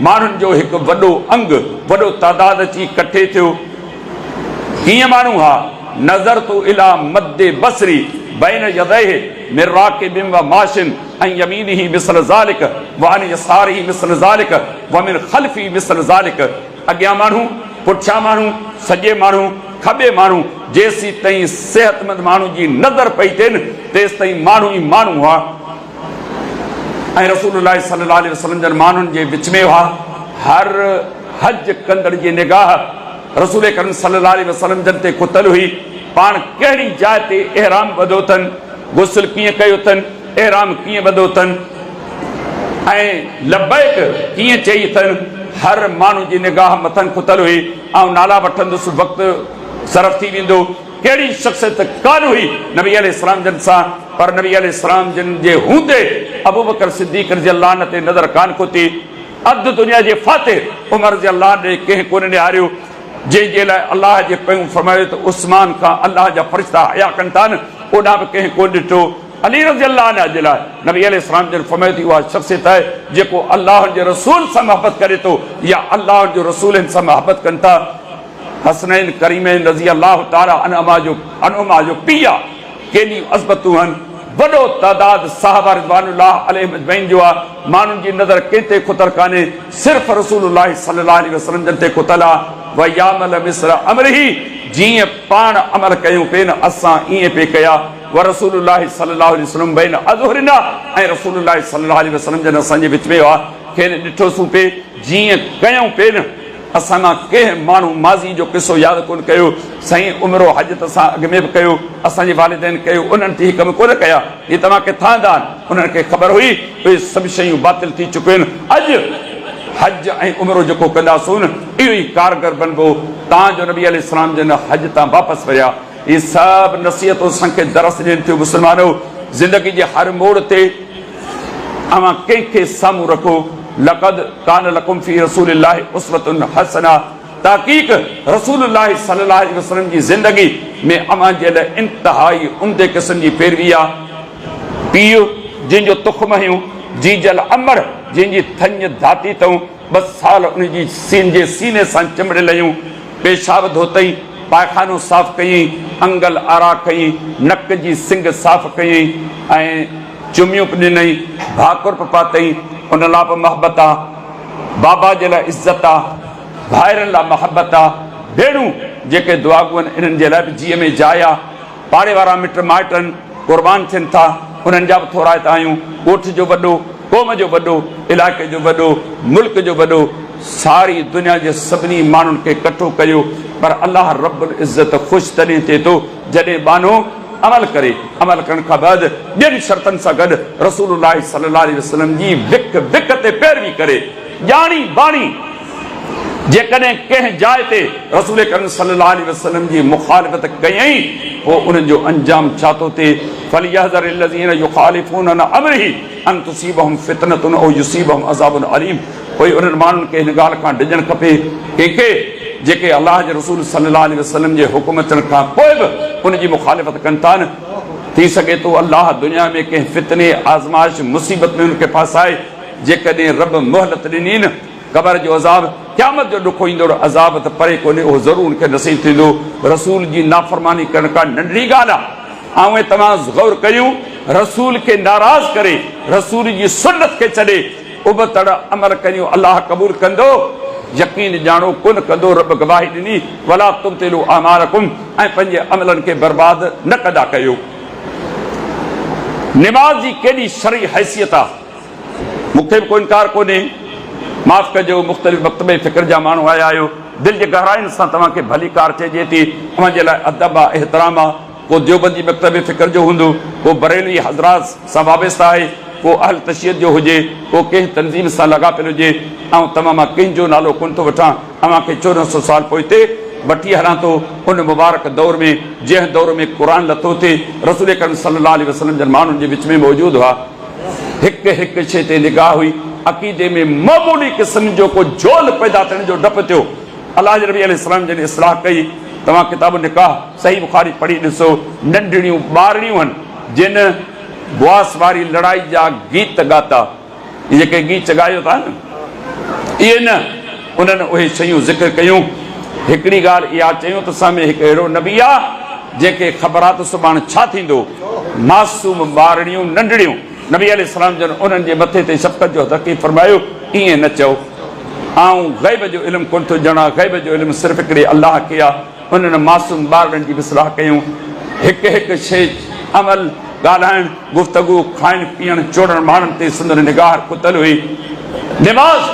माण्हुनि जो हिकु वॾो अंग वॾो तादाद अची इकठे थियो। कीअं माण्हू हा नज़र तू इला मद्दे बसरी बैन यदैहि मिन राकिबिन व माशिन अन यमीनिही मिसल ज़ालिक व अन यसारिही मिसल ज़ालिक व मिन ख़ल्फ़ी मिसल ज़ालिक। अॻियां माण्हू, पुठियां माण्हू, सॼे माण्हू, खॿे माण्हू, जेसीं ताईं सिहतमंद माण्हू जी नज़र पई थियनि तेसि ताईं माण्हू ई माण्हू हुआ। ऐं रसूलुल्लाह सल्लल्लाहु अलैहि वसल्लम जन माण्हुनि जे विच में हुआ। हर हज कंदड़ जी निगाह रसूल करीम सल्लल्लाहु अलैहि वसल्लम जन ते खुतल हुई। पाण कहिड़ी जाइ ते इहराम ॿधो अथनि, गुस्ल कीअं कयो अथनि, इहराम कीअं ॿधो अथनि ऐं लब्बैक कीअं चई अथनि। हर माण्हू जी निगाह मथनि खुतल हुई। ऐं नाला वठंदुसि वक़्तु सरफ़ थी वेंदो। कहिड़ी शख़्सियत कान हुई नबी अलैहिस्सलाम जन सां, पर नबी अलैहिस्सलाम जन जे हूंदे अबू बकर सिद्दीक़ रज़ियल्लाहु अन्हु ते नज़र कान खुती। अधु दुनिया जे फातिह उमर रज़ियल्लाहु अन्हु ॾे कंहिं कोन निहारियो। जंहिंजे लाइ अलाह जे कयूं फरमायो त उस्मान खां अलाह जा फ़रिश्ता हया कनि था न, ओॾां बि कंहिं कोन ॾिठो। अली रज़ियल्लाहु अन्हु जे लाइ नबी अलैहिस्सलाम जन फरमायो थी उहा शख़्सियत आहे जेको अलाह जे रसूल सां मोहबत करे थो या अलाह जो रसूलनि सां मोहबत कनि था। हसनैन करीमैन रज़ी अल्लाह ताला अन्हुमा जो पीउ आहे। केॾी अज़मतूं आहिनि। वॾो तादाद साहबा रिज़वानुल्लाह अलैहिम अजमईन जो आहे। माण्हुनि जी नज़र कंहिं ते खुतल कान्हे, सिर्फ़ु रसूलुल्लाह सल्लल्लाहु अलैहि वसल्लम जन ते खुतल आहे। व यामल मिस्र अमरिही, जीअं पाण अमल कयूं पिए न असां ईअं पिए कया। व रसूलुल्लाह सल्लल्लाहु अलैहि वसल्लम बैन अज़हुरिना, ऐं रसूलुल्लाह सल्लल्लाहु अलैहि वसल्लम जन असांजे विच में हुआ। खेनि ॾिठोसीं पिए जीअं कयूं पिए न। असां मां कंहिं माण्हू माज़ी जो किसो यादि कोन कयो। साईं उमिरो हज त असां अॻु में बि कयो, असांजे वालिदैन कयो, उन्हनि ते कम कोन कया। इहे तव्हांखे ठहंदा आहिनि। उन्हनि खे ख़बर हुई उहे सभु शयूं बातिल थी चुकियूं आहिनि। अॼु हज ऐं उमिरो जेको कंदासूं न इहो ई कारगर बणिबो। तव्हांजो नबी अलैहिस्सलाम जन हज तां वापसि वरिया। इहे सभु नसीहतूं असांखे दरस ॾियनि थियूं। मुस्लमानो, ज़िंदगी जे हर मोड़ ते अवां कंहिंखे साम्हूं रखो। लक़द कान लकुम फी रसूलिल्लाहि उस्वतुन हसना। तहक़ीक़ रसूलुल्लाह सल्लल्लाहु अलैहि वसल्लम जी ज़िंदगी में अवां जे लाइ इंतिहाई उम्दे क़िस्म जी पैरवी आहे। पीउ जंहिंजो तुख़्म हुयूं, जीजल अमर जंहिंजी थञ धाती अथऊं, 2 साल उनजी सीने सां चिमड़ियल आहियूं। पेशाब धोतई, पायखानो साफ़ कयईं, अंगल आरा कयईं, नक जी सिंग साफ़ कयईं ऐं चुमियूं ॾिनई, भाकुर पातई। उन लाइ बि मोहबत आहे। बाबा जे लाइ इज़त आहे, भाइरनि लाइ मोहबत आहे। भेणूं जेके दुआगू आहिनि इन्हनि जे लाइ बि जीअं में जाइ आहे। पाड़े वारा मिट माइटनि क़ुर्बान थियनि था, उन्हनि जा बि थोराइता आहियूं। ॻोठ जो वॾो, क़ौम जो वॾो, इलाइक़े जो वॾो, मुल्क जो वॾो, सारी दुनिया जे सभिनी माण्हुनि खे इकठो कयो। पर अलाह रब्बुल इज़्ज़त ख़ुशि तॾहिं थिए थो जॾहिं बानो अमल करे। अमल करण खां बाद ॿियनि शर्तनि सां गॾु रसूलुल्लाह सल्लल्लाहु अलैहि वसल्लम जी विक विक ते पैरवी करे। ॼाणी बाणी जेकॾहिं कंहिं जाइ ते रसूल करीम सल्लल्लाहु अलैहि वसल्लम जी मुखालिफ़त कयईं, पोइ उन्हनि जो अंजाम छा थो थिए। फलियहज़र लज़ीना युखालिफून अन अमरिही अन तुसीबहुम फितनतुन औ युसीबहुम अज़ाबुन अलीम। पोइ उन्हनि माण्हुनि खे हिन ॻाल्हि खां डिॼणु खपे कंहिंखे जेके अलाह जे रसूल सल्लल्लाहु अलैहि वसल्लम जे हुकुम अचण खां पोइ बि उनजी मुखालिफ़त कनि था न। थी सघे थो अलाह दुनिया में कंहिं फितने, आज़माइश, मुसीबत में उनखे फासाए। जेकॾहिं रब मोहलत ॾिनी न, क़बर जो अज़ाब, क़यामत जो ॾुखो ईंदड़ अज़ाब त परे कोन्हे, उहो ज़रूरु उनखे नसीब थींदो। रसूल जी नाफ़रमानी करण का नंढड़ी ॻाल्हि आहे। ऐं तव्हां ग़ौर कयूं, रसूल खे नाराज़ करे, रसूल जी सुन्नत खे छॾे उबतड़ अमल कयूं, अलाह क़बूल कंदो? यकीन ॼाणो कुन कंदो रब गवाही ॾिनी वला तुब्तिलू अमालकुम ऐं पंहिंजे अमलनि खे बर्बाद न कदा कयो। निमाज़ जी केॾी शरई हैसियत आहे, मूंखे बि को इनकार कोन्हे। माफ़ कजो, मुख़्तलिफ़ मकतबे फ़िक्र जा माण्हू आया आहियो, दिलि जे गहराइनि सां तव्हांखे भली कार चइजे थी, तव्हांजे लाइ अदब आहे, एहतराम आहे। को देवबंदी मकतबे फ़िक्र जो हूंदो, को बरेलवी हज़रात सां वाबस्ता आहे, को अहल तशय्युद जो हुजे, को कंहिं तंज़ीम सां लॻापियल हुजे। ऐं तमामु मां कंहिंजो नालो कोन थो वठां, अव्हांखे 1400 साल पोइते वठी हलां थो उन मुबारक दौर में जंहिं दौर में क़ुर लथो थिए, रसूल करीम सल्लल्लाहु अलैहि वसल्लम जन माण्हुनि जे विच में मौजूदु हुआ। हिकु हिकु शइ ते निगाह हुई, अक़ीदे में मामूली क़िस्म जो को झोल पैदा थियण जो डपु थियो। अलाह जे नबी अलैहिस्सलाम जन इस्लाह कई। तव्हां किताब निकाह सही बुखारी पढ़ी ॾिसो, नंढड़ियूं ॿारड़ियूं आहिनि जिन बुआस वारी लड़ाई जा गीत ॻाता, इहे जेके गीत ॻायो था न, इहे न, उन्हनि उहे शयूं ज़िक्र कयूं। हिकिड़ी ॻाल्हि इहा चयूं त साम्हूं हिकु अहिड़ो नबी आहे जंहिंखे ख़बर आहे त सुभाणे छा थींदो। मासूम ॿारड़ियूं नंढड़ियूं, नबी अलैहिस्सलाम जन उन्हनि जे मथे ते शफ़क़त जो तकीफ़ फरमायो, ईअं न चओ, आऊं ग़ैब जो इल्मु कोन थो ॼाणा, ग़ैब जो इल्मु सिर्फ़ु हिकिड़े अलाह खे आहे। उन्हनि मासूम ॿारनि जी बि सलाह कयूं। हिकु हिकु शइ, अमल, ॻाल्हाइणु, गुफ़्तगू, खाइणु पीअणु, चोड़ण माण्हुनि ते संदन निगाह कुतल हुई। निमाज़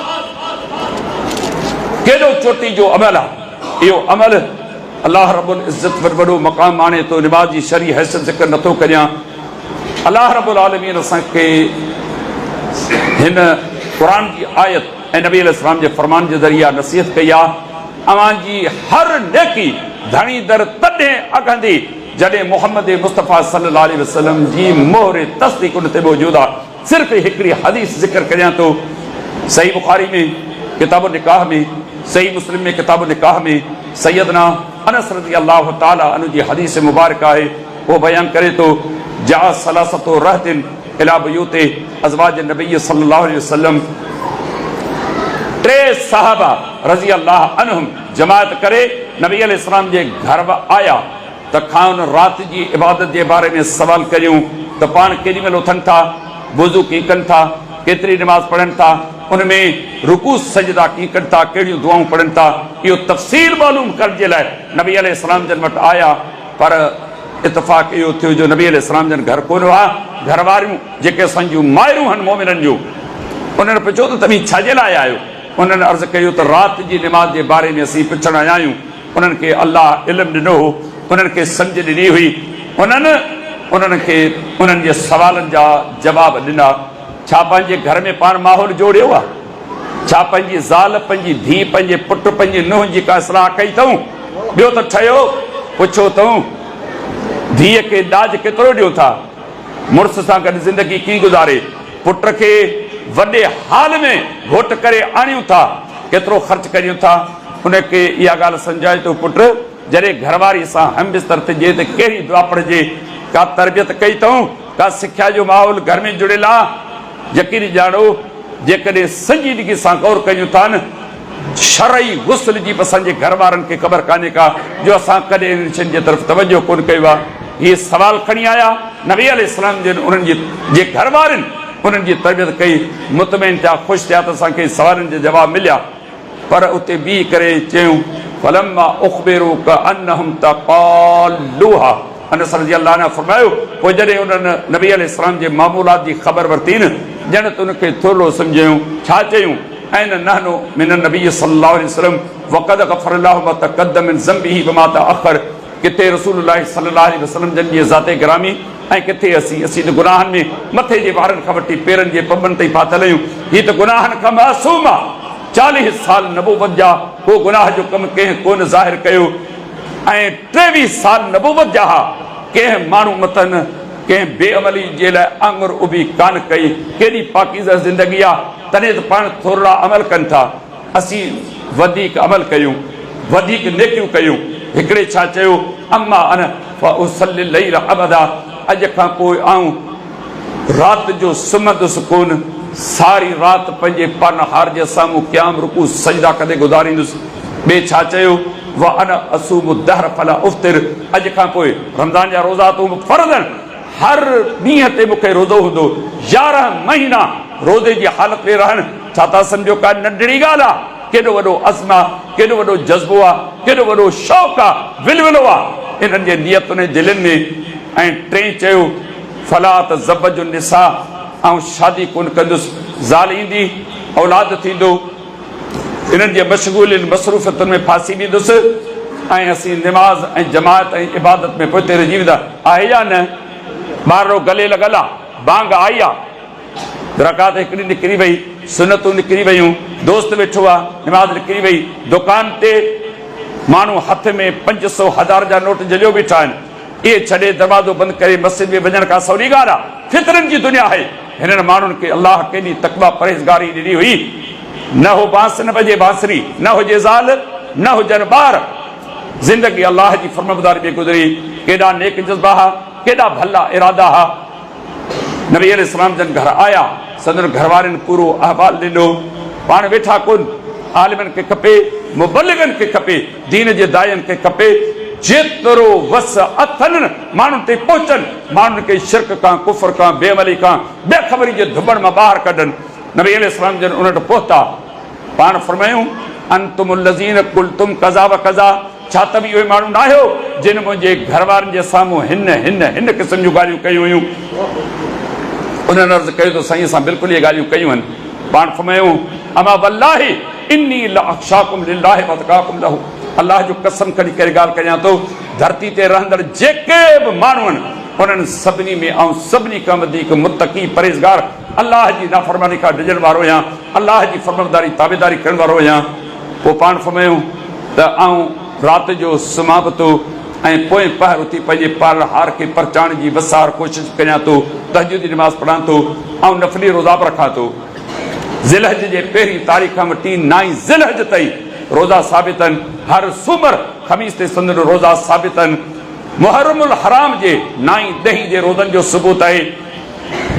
केॾो चोटी जो अमल आहे। इहो अमल अलाह रब्बुल इज़्ज़त वॾो मक़ाम आणे थो। निमाज़ जी शरई हैसियत ज़िक्र नथो करियां। अलाह रब्बुल आलमीन असांखे हिन क़ुर जी आयत ऐं नबी अलैहिस्सलाम जे फ़रमान जे ज़रिया नसीहत कई आहे, अव्हांजी हर नेकी धणी दर तॾहिं अॻंदी जॾहिं मुहम्मद मुस्तफ़ा सल्लल्लाहु अलैहि वसल्लम जी मोहर तस्दीक़ उन ते मौजूदु आहे। सिर्फ़ु हिकिड़ी हदीस ज़िक्र करियां थो। सही बुखारी में किताब निकाह में, सही मुस्लिम में किताब निकाह में सैयदना अनस रज़ी अल्लाह ताला अन्हु जी हदीस मुबारक आहे। वो बयान करे थो, जा सलासतो रहतिन इला बुयूते अज़वाज नबी सल्लल्लाहु अलैहि वसल्लम, 3 सहाबा रज़ी अल्लाह अन्हुम जमात करे नबी अलैहिस्सलाम जे घर आया त खां राति जी इबादत जे बारे में सवाल करियूं त पाण केॾी महिल उथनि था, वुज़ू कीअं कनि था, केतिरी निमाज़ पढ़नि था, उनमें रुकू सजदा कीअं कनि था, कहिड़ियूं दुआऊं पढ़नि था। इहो तफ़सील मालूम करण जे लाइ नबी अलैहिस्सलाम जन वटि आया, पर इतफ़ाक़ इहो थियो जो नबी अलैहिस्सलाम जन घर कोन हुआ। घर वारियूं जेके असांजूं मायूं आहिनि मोमिननि जूं, उन्हनि पुछियो त तव्हीं छाजे लाइ आहियो। उन्हनि अर्ज़ु कयो त राति जी निमाज़ जे बारे में असीं पुछणु आया आहियूं। उन्हनि खे अलाह इल्मु ॾिनो हो, उन्हनि खे सम्झ ॾिनी हुई। उन्हनि खे उन्हनि जे सवालनि जा जवाब ॾिना। छा पंहिंजे घर में पाण माहौल जोड़ियो आहे? छा पंहिंजी ज़ाल, पंहिंजी धीउ, पंहिंजे पुटु, पंहिंजी नुंहुं जी का इस्लाह कई अथऊं? ॿियो त ठहियो पुछो अथऊं धीअ खे ॾाज केतिरो ॾियो था, मुड़ुस सां गॾु ज़िंदगी कीअं गुज़ारे, पुट खे वॾे हाल में घोट करे आणियूं था, केतिरो ख़र्च करियूं था। उनखे इहा ॻाल्हि सम्झाए थो, पुट जॾहिं घरवारी सां हम बिस्तर थिए त कहिड़ी दुआ पढ़िजे, का तरबियत कई अथऊं, का सिख्या जो माहौल घर में जुड़ियल आहे। यकीन ॼाणो, जेकॾहिं संजीदगी सां गौर कयूं था न, शरई गुस्ल जी बि असांजे घर वारनि खे ख़बर कान्हे का, जो असां कॾहिं इन शयुनि जे तरफ़ तवजो कोन कयो आहे। इहे सवाल खणी आया नबी अलैहिस्सलाम जन, उन्हनि जे घर वारनि उन्हनि जी तरबियत कई, मुतमइन थिया, ख़ुशि थिया त असांखे सवालनि जा जवाब मिलिया। पर उते बीह करे चयूं, फलम्मा उख़बिरू कअन्नहुम तक़ालूहा, अनस रज़ी अल्लाह अन्हु फरमायो, पोइ जॾहिं उन्हनि नबी अलैहिस्सलाम जे मामूलात जी ख़बर वरिती न, ॼण त उनखे थोरो सम्झायूं। छा चयूं? ऐन नहनु मिन नबी सल्लल्लाहु अलैहि वसल्लम वक़द गफ़रल्लाहु मा तक़द्दम मिन ज़ंबिही वमा तअख़र, किथे रसूलुल्लाह सल्लल्लाहु अलैहि वसल्लम जन जी ज़ाते गिरामी ऐं किथे असीं त गुनाहनि में मथे जे वारनि खां वठी पेरनि जे पॿनि ताईं फाथल आहियूं। हीअ त गुनाहनि खां मासूम आहे। 40 साल नबूवत जा को गुनाह जो कमु कंहिं कोन ज़ाहिर कयो, ऐं 23 साल नबूवत जा कंहिं माण्हू मतन कंहिं बेअमली जे लाइ आङुर उभी कान कई। केॾी पाकीज़ा ज़िंदगी आहे, तॾहिं त पाण थोरा अमल कनि था। असीं वधीक अमल कयूं, वधीक नेकियूं कयूं। हिकिड़े छा चयो, अम्मा अन फउसल्लि लैल अबदा, अॼु खां पोइ आऊं राति जो सुम्हंदुसि कोन, सारी राति पंहिंजे पानहार जे साम्हूं क़याम रुकू सजदा कंदे गुज़ारींदुसि। ॿिए छा चयो, व अन असूमु दहर फला उफ़्तिर, अॼु खां पोइ रमज़ान जा रोज़ा तूं फ़र्ज़ आहिनि, हर ॾींहं ते मूंखे रोज़ो हूंदो। 11 महीना रोज़े जी हालत में रहनि, छा था सम्झो का नंढड़ी ॻाल्हि आहे? केॾो वॾो अज़्म आहे, केॾो वॾो जज़्बो आहे, केॾो वॾो शौक़ु आहे, विलविलो आहे इन्हनि जे नियतुनि दिलनि में। ऐं टे चयो फला त ज़बजु निसा, ऐं शादी कोन कंदुसि, ज़ाल ईंदी औलाद थींदो, इन्हनि जे मशगूल मसरूफ़ियतुनि में फासी ॾींदुसि ऐं असीं निमाज़ ऐं जमात ऐं इबादत में पोइ रहिजी वेंदा। आहे या न? ॿारो गले लॻल आहे, बांग आई आहे, रकात हिकिड़ी निकिरी वई, सुनतूं निकिरी वयूं, दोस्त वेठो आहे, निमाज़ निकिरी वई, दुकान ते माण्हू हथ में 500,000 जा नोट जलियो बीठा आहिनि, इहे छॾे दरवाज़ो बंदि करे मस्जिद में वञण खां सवली ॻाल्हि आहे। फितरनि जी दुनिया आहे। हिननि माण्हुनि खे अलाह केॾी तक़वा परहेज़गारी ॾिनी हुई। न हो बांस न बजे बांसरी, न हुजे ज़ाल, न हुजनि ॿार, ज़िंदगी अलाह जी फरमाबरदारी में गुज़री। केॾा नेक जज़्बा हुआ, केॾा भला इरादा हुआ। नबी अलैहिस्सलाम जन घर आया, संदन घर वारनि पूरो अहवाल ॾिनो। पाण वेठा कोन, आलिमनि खे खपे, मुबल्लिगनि खे खपे, दीन जे दायनि खे खपे जेतिरो वस अथनि माण्हुनि ते पहुचनि, माण्हुनि खे शिरक खां, कुफर खां, बेअमली खां, बेख़बरी जे धुबण मां ॿाहिरि कढनि। नबी अलैहिस्सलाम जन उन वटि पहुता, पाण फरमायूं अंतुमुल लज़ीन कुलतुम कज़ा व कज़ा, छा त बि उहे माण्हू न आहियो जिन मुंहिंजे घर वारनि जे साम्हूं हिन हिन हिन क़िस्म जूं ॻाल्हियूं कयूं हुयूं। उन्हनि अर्ज़ु कयो त साईं असां बिल्कुलु इहे ॻाल्हियूं कयूं आहिनि। पाण फरमायूं अमा वल्लाहि इन्नी लअख़शाकुम लिल्लाहि व अतक़ाकुम लहू, अलाह जो कसम खणी करे ॻाल्हि कयां थो, धरती ते रहंदड़ जेके बि माण्हू आहिनि उन्हनि सभिनी में ऐं सभिनी खां वधीक मुतक़ी परहेज़गार अलाह जी नाफ़रमानी खां डिॼण वारो आहियां, अलाह जी फरमाबरदारी ताबेदारी करण वारो आहियां। पोइ पाण फरमायूं त आऊं राति जो सुम्हां बि थो ऐं पोइ पहर उथी पंहिंजे पालहार खे परचाइण जी वसार कोशिशि कयां थो, तहज्जुद जी नमाज़ पढ़ां थो ऐं नफ़ली रोज़ा बि रखां थो। ज़िलहज जे पहिरीं तारीख़ खां वठी 9 ज़िलहज ताईं रोज़ा साबित आहिनि। हर सूमर ख़मीस ते संदन रोज़ा साबित आहिनि। मुहर्रमुल हराम जे 9 10 जे रोज़नि जो सबूत आहे।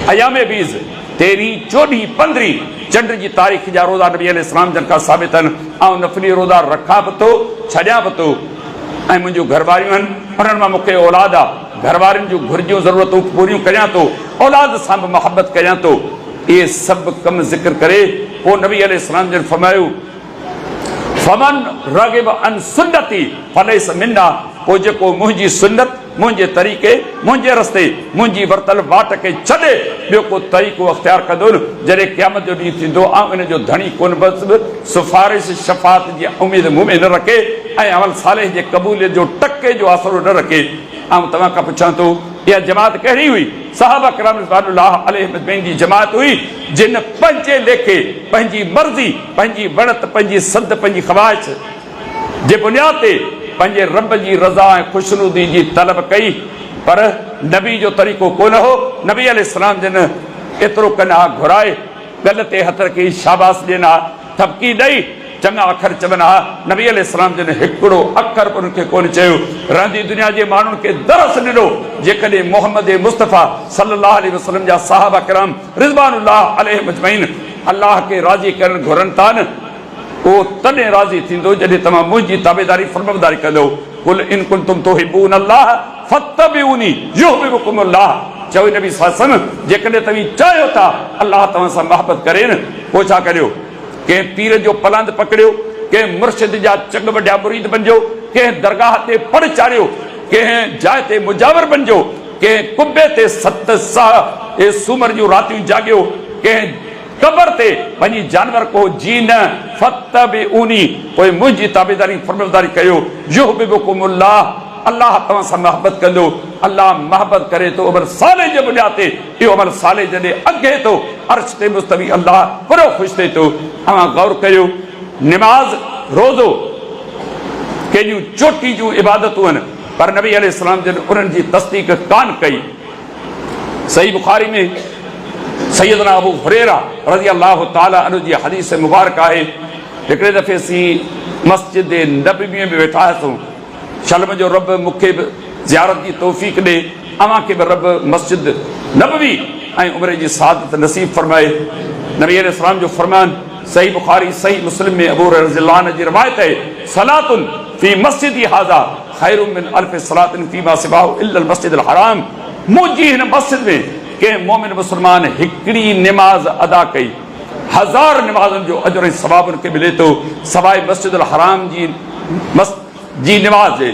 अयामे बीज़ 13 14 15 चंड जी तारीख़ जा रोज़ा नबी अलैहिस्सलाम जन खां साबित आहिनि। ऐं नफ़ली रोज़ा रखां बि थो, छॾियां बि थो। ऐं मुंहिंजूं घरवारियूं आहिनि, उन्हनि मां मूंखे औलाद आहे, घरवारियुनि जूं घुर्जियूं ज़रूरतूं पूरियूं करियां थो, औलाद सां बि मोहबत करियां थो। इहे सभु कम ज़िक्र करे पोइ नबी अलैहिस्सलाम जन फरमायो फमन रागिब अन सुन्नती फलैस मिन्ना, पोइ जेको मुंहिंजी सुन्नत, मुंहिंजे तरीक़े, मुंहिंजे रस्ते, मुंहिंजी वरतल वाट खे छॾे ॿियो को तरीक़ो अख़्तियार कंदो न, जॾहिं क़यामत जो ॾींहुं थींदो ऐं इन जो धणी कोन बस सिफ़ारिश शफ़ात जी उमेद मुंहं में न रखे ऐं अमल सालेह जे क़बूलियत जो टके जो आसिरो न रखे। ऐं तव्हां खां पुछां थो इहा जमात कहिड़ी हुई? सहाबा किराम रिज़वानुल्लाह अलैहिम अजमईन जी जमात हुई जिन पंहिंजे लेखे, पंहिंजी मर्ज़ी, पंहिंजी वणत, पंहिंजी सद, पंहिंजी ख़वाहिश जे बुनियाद ते पंहिंजे रब जी रज़ा ऐं ख़ुशनुदी जी तलब कई। पर नबी जो तरीक़ो कोन हो। नबी अलैहिस्सलाम जन एतिरो कनि हा घुराए, गल ते हथ रखी शाबास ॾियनि हा, थपकी ॾेई चङा अखर चवनि हा। नबी अलैहिस्सलाम जन हिकिड़ो अखर बि उनखे कोन चयो। रहंदी दुनिया जे माण्हुनि खे दरस ॾिनो। जेकॾहिं मोहम्मद मुस्तफ़ा सल्लल्लाहु अलैहि वसल्लम जा सहाबा किराम रिज़वानुल्लाह अलैहिम अजमईन अलाह खे राज़ी करणु घुरनि था न, उहो तॾहिं राज़ी थींदो जॾहिं तव्हां मुंहिंजी ताबेदारी फरमाबरदारी कंदो। कुल इन कुंतुम तुहिब्बून अल्लाह फत्तबिऊनी युहिब्बुकुम अल्लाह, चओ नबी सल्लल्लाहु अलैहि वसल्लम जेकॾहिं तव्हीं चाहियो था अलाह तव्हां सां मोहबत करे न, पोइ छा करियो? कंहिं पीर जो पलंद पकड़ियो, कंहिं मुर्शिद जा चङ वॾा मुरीद बणिजो, कंहिं दरगाह ते पढ़ चाढ़ियो, कंहिं जाइ ते मुजावर बणिजो, कंहिं कुबे ते 7 साह सूमर जूं रातियूं जाॻियो, कंहिं कबर ते पंहिंजी जानवर को जी न फत्तबिऊनी, पोइ मुंहिंजी ताबेदारी फरमाबरदारी कयो। युहिब्बुकुमुल्लाह, अलाह तव्हां सां मोहबत कंदो। अलाह मोहबत करे थो अमल साले जे बुनियाद ते। इहो अमल साले जॾहिं अॻे थो अर्श ते मुस्तवी अलाह पूरो ख़ुशि थिए थो। तव्हां गौर कयो, निमाज़ रोज़ो केॾियूं चोटी जूं इबादतूं आहिनि, पर नबी अलैहिस्सलाम जन उन्हनि जी तस्दीक कान कई। सही बुखारी में सैयदना अबू हुरैरा रज़ियल्लाहु ताला अन्हु जी हदीस मुबारक आहे। हिकिड़े दफ़े असीं मस्जिद नबवी में वेठा हुआसीं। शल मुंहिंजो रब मूंखे बि ज़ियारत जी तौफ़ीक़ ॾे, अव्हांखे बि रब मस्जिद नबवी ऐं उमिरि जी सआदत नसीब फरमाए। नबी अलैहिस्सलाम जो फरमान सही बुखारी सही मुस्लिम में अबू हुरैरा रज़ियल्लाहु अन्हु जी रिवायत है, सलातुन फी मस्जिदी हाज़ा खैरुम मिन अल्फ सलातिन फीमा सिवाहु इल्लल मस्जिदुल हराम, मुंहिंजी हिन मस्जिद में कंहिं मोमिन मुस्लमान हिकिड़ी निमाज़ अदा कई, 1000 नमाज़ुनि जो अजर ऐं सवाब उनखे मिले थो सवाइ मस्जिदुल हराम जी नमाज़ जे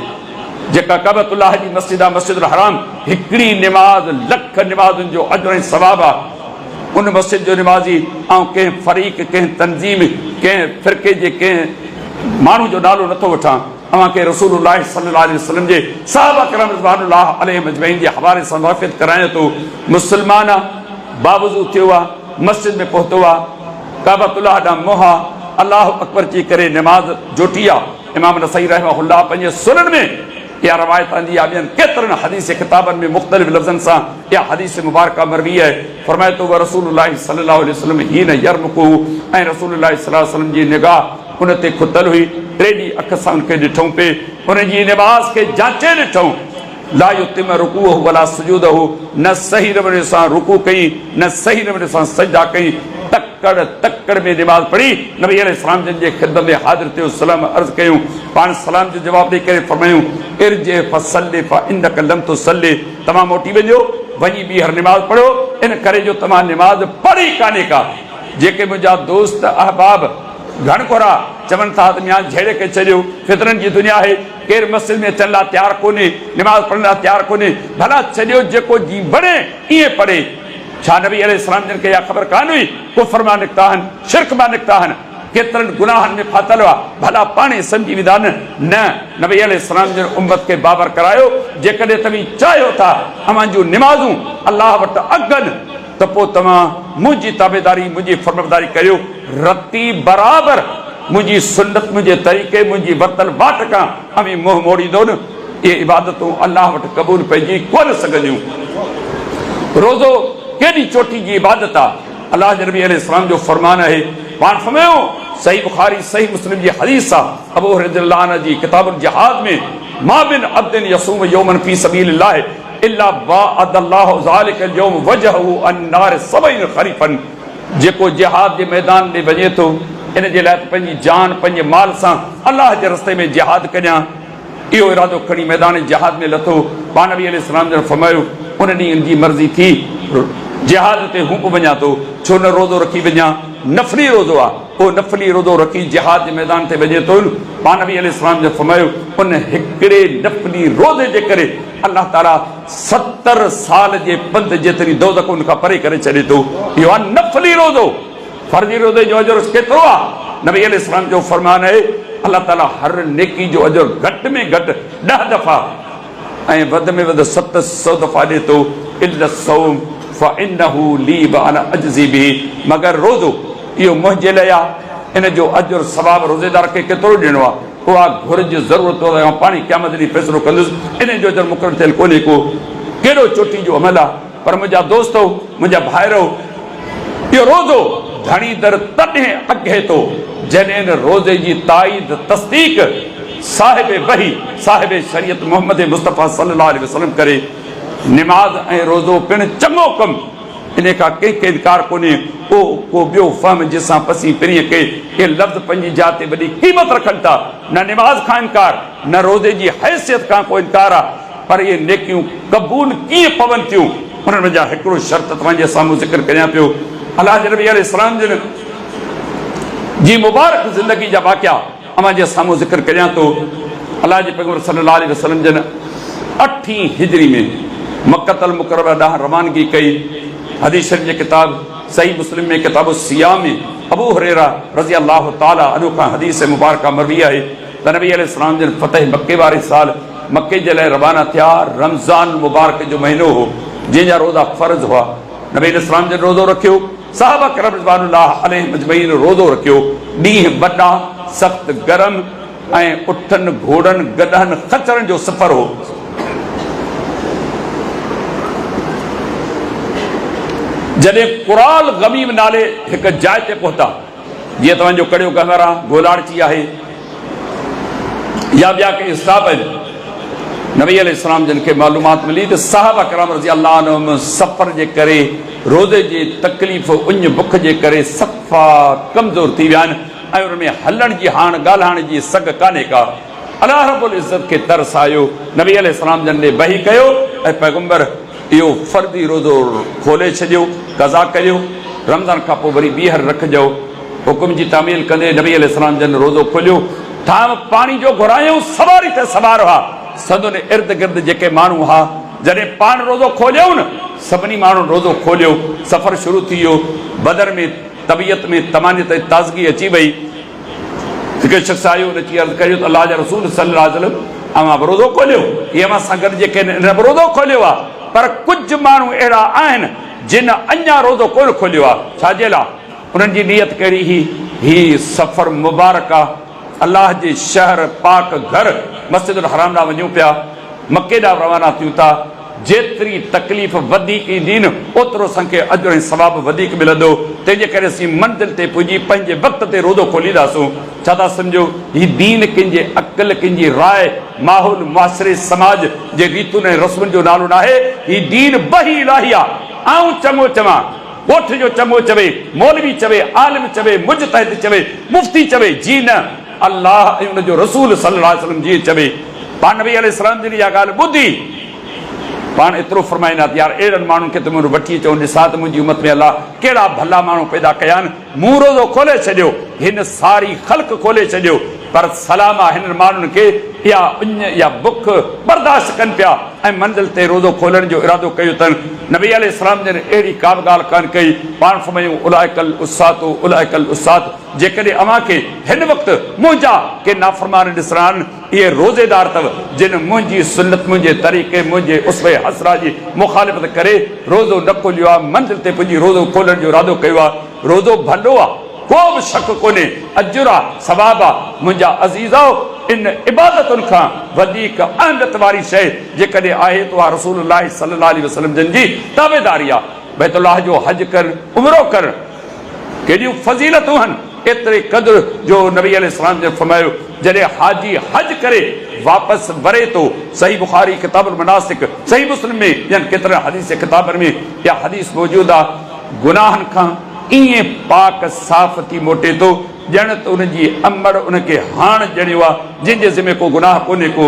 जेका कबतुल्लाह जी मस्जिद आहे मस्जिदुल हराम हिकिड़ी नमाज़ लख नमाज़ुनि जो अजर ऐं सवाब आहे उन मस्जिद जो नमाज़ी ऐं कंहिं फरीक़ कंहिं तंज़ीम कंहिं फ़िरक़े जे कंहिं माण्हू जो नालो नथो वठां अव्हांखे रसूलुल्लाह सल्लल्लाहु अलैहि वसल्लम जे सहाबा किराम रिज़वानुल्लाह अलैहिम अजमईन जे हवाले सां वाक़िफ़ करायां थो मुस्लमान आहे बावज़ू थियो आहे मस्जिद में पहुतो आहे काबतुल्लाह ॾांहुं मुंहुं आहे अल्लाह अकबर चई करे नमाज़ जोटी आहे इमाम नसई रहमहुल्लाह पंहिंजे सुनन में इहा रवायत आंदी आहे ॿियनि केतिरनि हदीस किताबनि में मुख़्तलिफ़ लफ़्ज़नि सां इहा हदीस मुबारका मरवी आहे फ़रमाए थो रसूलुल्लाह सल्लल्लाहु अलैहि वसल्लम हीन यरमुकु ऐं रसूलुल्लाह सल्लल्लाहु अलैहि वसल्लम जी निगाह उन ते खुतल हुई टे ॾींहं अख सां उनखे ॾिठूं पिए उन जी नमाज़ खे जांचे ॾिठूं ला युतिम रुकूअ वला सुजूदहु न सही नमूने सां रुकू कई न सही नमूने सां सजदा कई तकड़ में नमाज़ पढ़ी नबी अलैहिस्सलाम जन जे ख़िदमत में हाज़िर थियो सलाम अर्ज़ कयूं पाण सलाम जो जवाब ॾेई करे फरमायूं इरजे फसल्ले फइन्नक लम तुसल्ली तव्हां मोटी वञो वञी ॿीहर नमाज़ पढ़ो इन करे जो तव्हां नमाज़ पढ़ी कान्हे का जेके मुंहिंजा दोस्त अहबाब घण कोरा चवनि था त मियां झेड़े खे छॾियो फितरनि जी दुनिया आहे केरु मस्जिद में अचण लाइ तयारु कोन्हे नमाज़ पढ़ण लाइ तयारु कोन्हे भला छॾियो जेको जी बणे ईअं पढ़े छा नबी अलैहिस्सलाम जन खे इहा ख़बर कान हुई कुफ्र मां निकिता आहिनि शिरक मां निकिता आहिनि केतिरनि गुनाहनि में फाथल हुआ भला पाणे सम्झी वेंदा न नबी अलैहिस्सलाम जन उम्मत खे बाबर करायो जेकॾहिं तव्हीं चाहियो था अव्हां जूं निमाज़ूं अलाह वटि अगनि त पोइ तव्हां मुंहिंजी ताबेदारी मुंहिंजी फर्मबरदारी करियो रती बराबरि मुंहिंजी सुन्नत मुंहिंजे तरीक़े मुंहिंजी वरतल बाट खां अमी मुंहुं मोड़ींदो न इहे इबादतूं अलाह वटि क़बूल पइजी कोन सघंदियूं रोज़ो केॾी चोटी जी इबादत आहे अलाह जे नबी अलैहिस्सलाम जो फरमान आहे पाण फरमायो सही बुखारी सही मुस्लिम जी हदीस आहे अबू हुरैरा रज़ी जी किताबुल जिहाद में मा बिन अब्दिन यसूम यौमन फी सबीलिल्लाह इल्ला बाअदल्लाहु ज़ालिकल यौम वजहहु अन्नार सबईन खरीफन जेको जिहाद जे मैदान में वञे थो इन जे लाइ पंहिंजी जान पंहिंजे माल सां अलाह जे रस्ते में जिहाद कयां इहो इरादो खणी मैदान जिहाद में लथो पाण नबी अलैहिस्सलाम जन फरमायो उन ॾींहुं जी मर्ज़ी थी जिहाद ते हूं बि वञा थो छो न रोज़ो रखी वञा नफ़ली रोज़ो आहे पोइ नफ़ली रोज़ो रखी जिहाद जे मैदान ते वञे थो पाण नबी अलैहिस्सलाम जो फरमायो उन हिकिड़े नफ़ली रोज़े जे करे अल्लाह ताला 70 साल जे पंध जेतिरी दोज़ख उन खां परे करे छॾे थो इहो आहे नफ़ली रोज़ो फर्ज़ी रोज़े जो अजर केतिरो आहे नबी अलैहिस्सलाम जो फरमान आहे अल्लाह ताला हर नेकी जो अजर घटि में घटि 10 दफ़ा ऐं वधि में वधि 700 दफ़ा ॾिए थो इल्ला सौम फइन्नहु ली व अना अजज़ी बिही मगर रोज़ो इहो मुंहिंजे लाइ आहे इन जो अजर सवाब रोज़ेदार खे केतिरो ॾियणो आहे उहा घुर्ज ज़रूरत आहे पाणी क़यामत ॾींहुं फ़ैसिलो कंदुसि इन जो अजर मुक़ररु थियल कोन्हे को कहिड़ो चोटी जो अमल आहे पर मुंहिंजा दोस्तो मुंहिंजा भाइरो इहो रोज़ो घणी दर तॾहिं अॻे थो जॾहिं रोज़े जी ताईद तस्दीक साहिब वही साहिब शरीयत मोहम्मद मुस्तफ़ा सल्लल्लाहु अलैहि वसल्लम करे निमाज़ ऐं रोज़ो पिणु चङो कमु इन खां कंहिंखे इनकार कोन्हे को ॿियो फहम जंहिंसां पसी पिरीअ के इहे लफ़्ज़ पंहिंजी जात ते वॾी क़ीमत रखनि था न निमाज़ खां इनकार न रोज़े जी हैसियत खां को इनकार आहे पर इहे नेकियूं क़बूल कीअं पवनि थियूं उन्हनि जा हिकिड़ो शर्त तव्हांजे साम्हूं ज़िक्र कयां पियो अलाह जे नबी अलैहिस्सलाम जन जी मुबारक ज़िंदगी जा वाक़िया अव्हां जे साम्हूं ज़िक्र कयां थो अलाह जे पैगंबर सल्लल्लाहु अलैहि वसल्लम जन 8वीं हिजरी में मक्कतल मुकर्रमा ॾांहुं रवानगी कई हदीस शरीफ़ जे किताब सही मुस्लिम में किताब सियाम में अबू हुरैरा रज़ी अल्लाह ताला अन्हु खां हदीस मुबारका मरवी आहे त नबी अलैहिस्सलाम जन फतह मक्के वारे साल मक्के जे लाइ रवाना थिया रमज़ान मुबारक जो महीनो हो जंहिंजा रोज़ा फ़र्ज़ हुआ नबी अलैहिस्सलाम जन रोज़ो रखियो सहाबा किराम रिज़वानुल्लाह अलैहिम अजमईन रोज़ो रखियो ॾींहं वॾा सख़्त गरम ऐं उठनि घोड़नि गॾहनि खचरनि जो सफ़र हो जॾहिं कुराल गमीम नाले हिकु जाइ ते पहुता जीअं तव्हांजो कड़ियो गंगर आहे गोलाड़ची आहे या ॿिया के स्टाफ आहिनि नबी अलैहिस्सलाम जिन खे मालूमात मिली त सहाबा किराम रज़ी अल्लाह अन्हुम सफ़र जे करे रोज़े जी तकलीफ़ उञ बुख जे करे सफ़ा कमज़ोर थी विया आहिनि ऐं उन में हलण जी हाण ॻाल्हाइण जी सघ कान्हे का अलाह रब्बुल इज़्ज़त खे तरस आयो नबी अलैहिस्सलाम जन ॾे वही कयो ऐं पैगंबर इहो फर्दी रोज़ो खोले छॾियो क़ज़ा करियो रमज़ान खां पोइ वरी ॿीहर रखिजो। हुकुम जी तामील कंदे नबी अलैहिस्सलाम जन रोज़ो खोलियो, थाम पाणी जो घुरायूं, सवारी ते सवार हुआ, सदुन इर्द गिर्द जेके माण्हू हुआ, जॾहिं पाण रोज़ो खोलियो न, सभिनी माण्हू रोज़ो खोलियो, सफ़र शुरू थी वियो। बदर में तबियत में तमानियत ताज़गी अची वई। हिकु शख़्स आयो, उन अची अर्ज़ु कयो त अल्लाह जा रसूल सल्लल्लाहु अलैहि वसल्लम अवां रोज़ो खोलियो, इहे अवां सां गॾु जेके रोज़ो खोलियो आहे, पर कुझु माण्हू अहिड़ा आहिनि जिन अञा रोज़ो कोन खोलियो आहे। छाजे लाइ? उन्हनि जी नियत कहिड़ी हुई? ही सफ़र मुबारक आहे, अलाह जे शहर पाक घर मस्जिदुल हराम ॾांहुं वञूं पिया, मके ॾांहुं रवाना थियूं था। जेतिरी तकलीफ़ वधीक ईंदी न, ओतिरो असांखे अजर ऐं सवाबु वधीक मिलंदो। तंहिंजे करे असीं मंज़िल ते पुॼी पंहिंजे वक़्त ते रोज़ो खोलींदासूं। छा था सम्झो? हीउ दीन कंहिंजे अक़ल, कंहिंजी राय, माहौल, मुआसिरे, समाज जे रीतुनि ऐं रस्मुनि जो नालो न आहे। हीउ दीन वही इलाही आहे। आऊं चङो चवां, ॻोठ जो चङो चवे, मौलवी चवे, आलिम चवे, मुजतहिद चवे, मुफ़्ती चवे, जी न, अल्लाह ऐं उनजो रसूल सल्लल्लाहु अलैहि वसल्लम जीअं चवे। पाण नबी अलैहिस्सलाम जी इहा ॻाल्हि ॿुधी पाण एतिरो फरमाईंदा त यार अहिड़नि माण्हुनि खे त मूं वठी अचो, ॾिसां त मुंहिंजी उमत में अलाह कहिड़ा भला माण्हू पैदा कया आहिनि। मूं रोज़ो खोले छॾियो, हिन सारी ख़ल्क़ खोले छॾियो, पर सलाम आहे हिननि माण्हुनि खे इहा उञ या बुख बर्दाश्त कनि पिया ऐं मंज़िल ते रोज़ो खोलण जो इरादो कयो अथनि। नबी अलैहिस्सलाम जन अहिड़ी का बि ॻाल्हि कान कई। पाण फरमायूं उलाइकल उसातो उलाइकल उसात, जेकॾहिं अव्हां खे हिन वक़्तु मुंहिंजा के नाफ़रमान ॾिसणा आहिनि, इहे रोज़ेदार अथव जिन मुंहिंजी सुन्नत, मुंहिंजे तरीक़े, मुंहिंजे उसवे हसरा जी मुखालिफ़त करे रोज़ो न खोलियो आहे, मंज़िल ते पुॼी रोज़ो खोलण जो इरादो कयो आहे। रोज़ो भलो आहे, को बि शक कोन्हे, अजुर आहे, सवाब आहे। मुंहिंजा अज़ीज़ो, इन इबादतुनि खां वधीक अहमियत वारी शइ जेकॾहिं आहे त उहा रसूलुल्लाह सल्लल्लाहु अलैहि वसल्लम जन जी ताबेदारी आहे। बैतुल्लाह जो हज कर, उमरो कर, केॾियूं फज़ीलतूं आहिनि। एतिरे क़द्र जो नबी अलैहिस्सलाम ने फरमायो, जॾहिं हाजी हज करे वापसि वरे थो, सही बुखारी किताबुल मनासिक, सही मुस्लिम में या केतिरे हदीस किताबनि में इहा हदीस मौजूदु आहे, गुनाहनि खां ईअं पाक साफ़ थी मोटे थो ॼण त उनजी अमड़ उनखे हाण ॼणियो आहे, जंहिंजे ज़िमे को गुनाह कोन्हे को।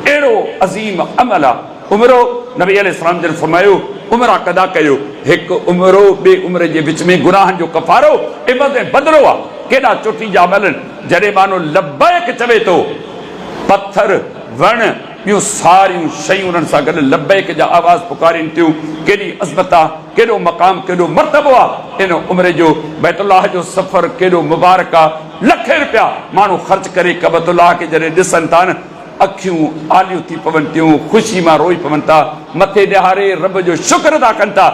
अहिड़ो अज़ीम अमल आहे उमिरो। नबी अलैहिस्सलाम जन फरमायो, उमिरा कदा कयो, हिकु उमिरो ॿिए उमिरि जे विच में गुनाहनि जो कफ़ारो इबद ऐं बदिलो आहे। केॾा चोटी जा अमल आहिनि। जॾहिं माण्हू लब्बैक चवे थो, पथर, वण, ॿियूं सारियूं शयूं उन्हनि सां गॾु लब्बैक जा आवाज़ पुकारीनि थियूं। केॾी अज़मत आहे, केॾो मक़ाम, केॾो मर्तबो आहे इन उमिरि जो। बैतुल्लाह जो सफ़र केॾो मुबारक आहे। लखे रुपया माण्हू ख़र्च करे कबतुल्लाह खे जॾहिं ॾिसनि था न, अखियूं आलियूं थी पवनि थियूं, ख़ुशी मां रोई पवनि था, मथे ॾियारे रब जो शुक्र था कनि था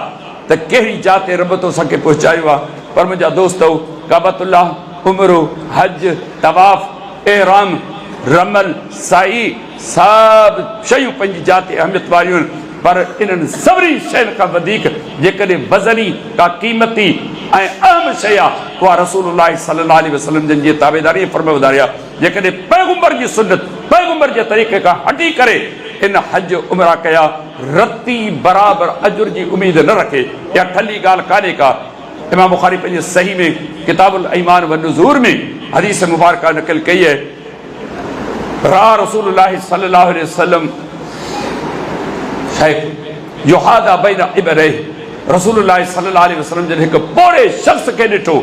त कहिड़ी जात ते रब तो असांखे पहुचायो आहे। पर मुंहिंजा दोस्तो, काबतुल्लाह, उमिरो, हज, तवाफ़, एहराम, रमल, साई, सभु शयूं पंहिंजी जात ते अहमियत वारियूं आहिनि। पर इन्हनि सभिनी शयुनि खां वधीक जेकॾहिं बज़नी का क़ीमती ऐं अहम शइ आहे, उहा रसूलुल्लाह सल्लल्लाहु अलैहि वसल्लम जन जी ताबेदारी फरमाबरदारी आहे। जेकॾहिं पैगंबर जी सुन्नत, पैगंबर जे तरीक़े खां हटी करे इन हज उमरा कया, रती बराबरि अजुर जी उमेद न रखे, इहा ठली ॻाल्हि कान्हे का। इमाम बुखारी पंहिंजे सही में किताबुल ईमान व नुज़ूर में हदीस मुबारक नक़ल कई आहे, रा रसूलुल्लाह सल्लल्लाहु अलैहि वसल्लम युहादा बैन इबरैह, रसूलुल्लाह सल्लल्लाहु अलैहि वसल्लम जन हिकु पोड़े शख़्स खे ॾिठो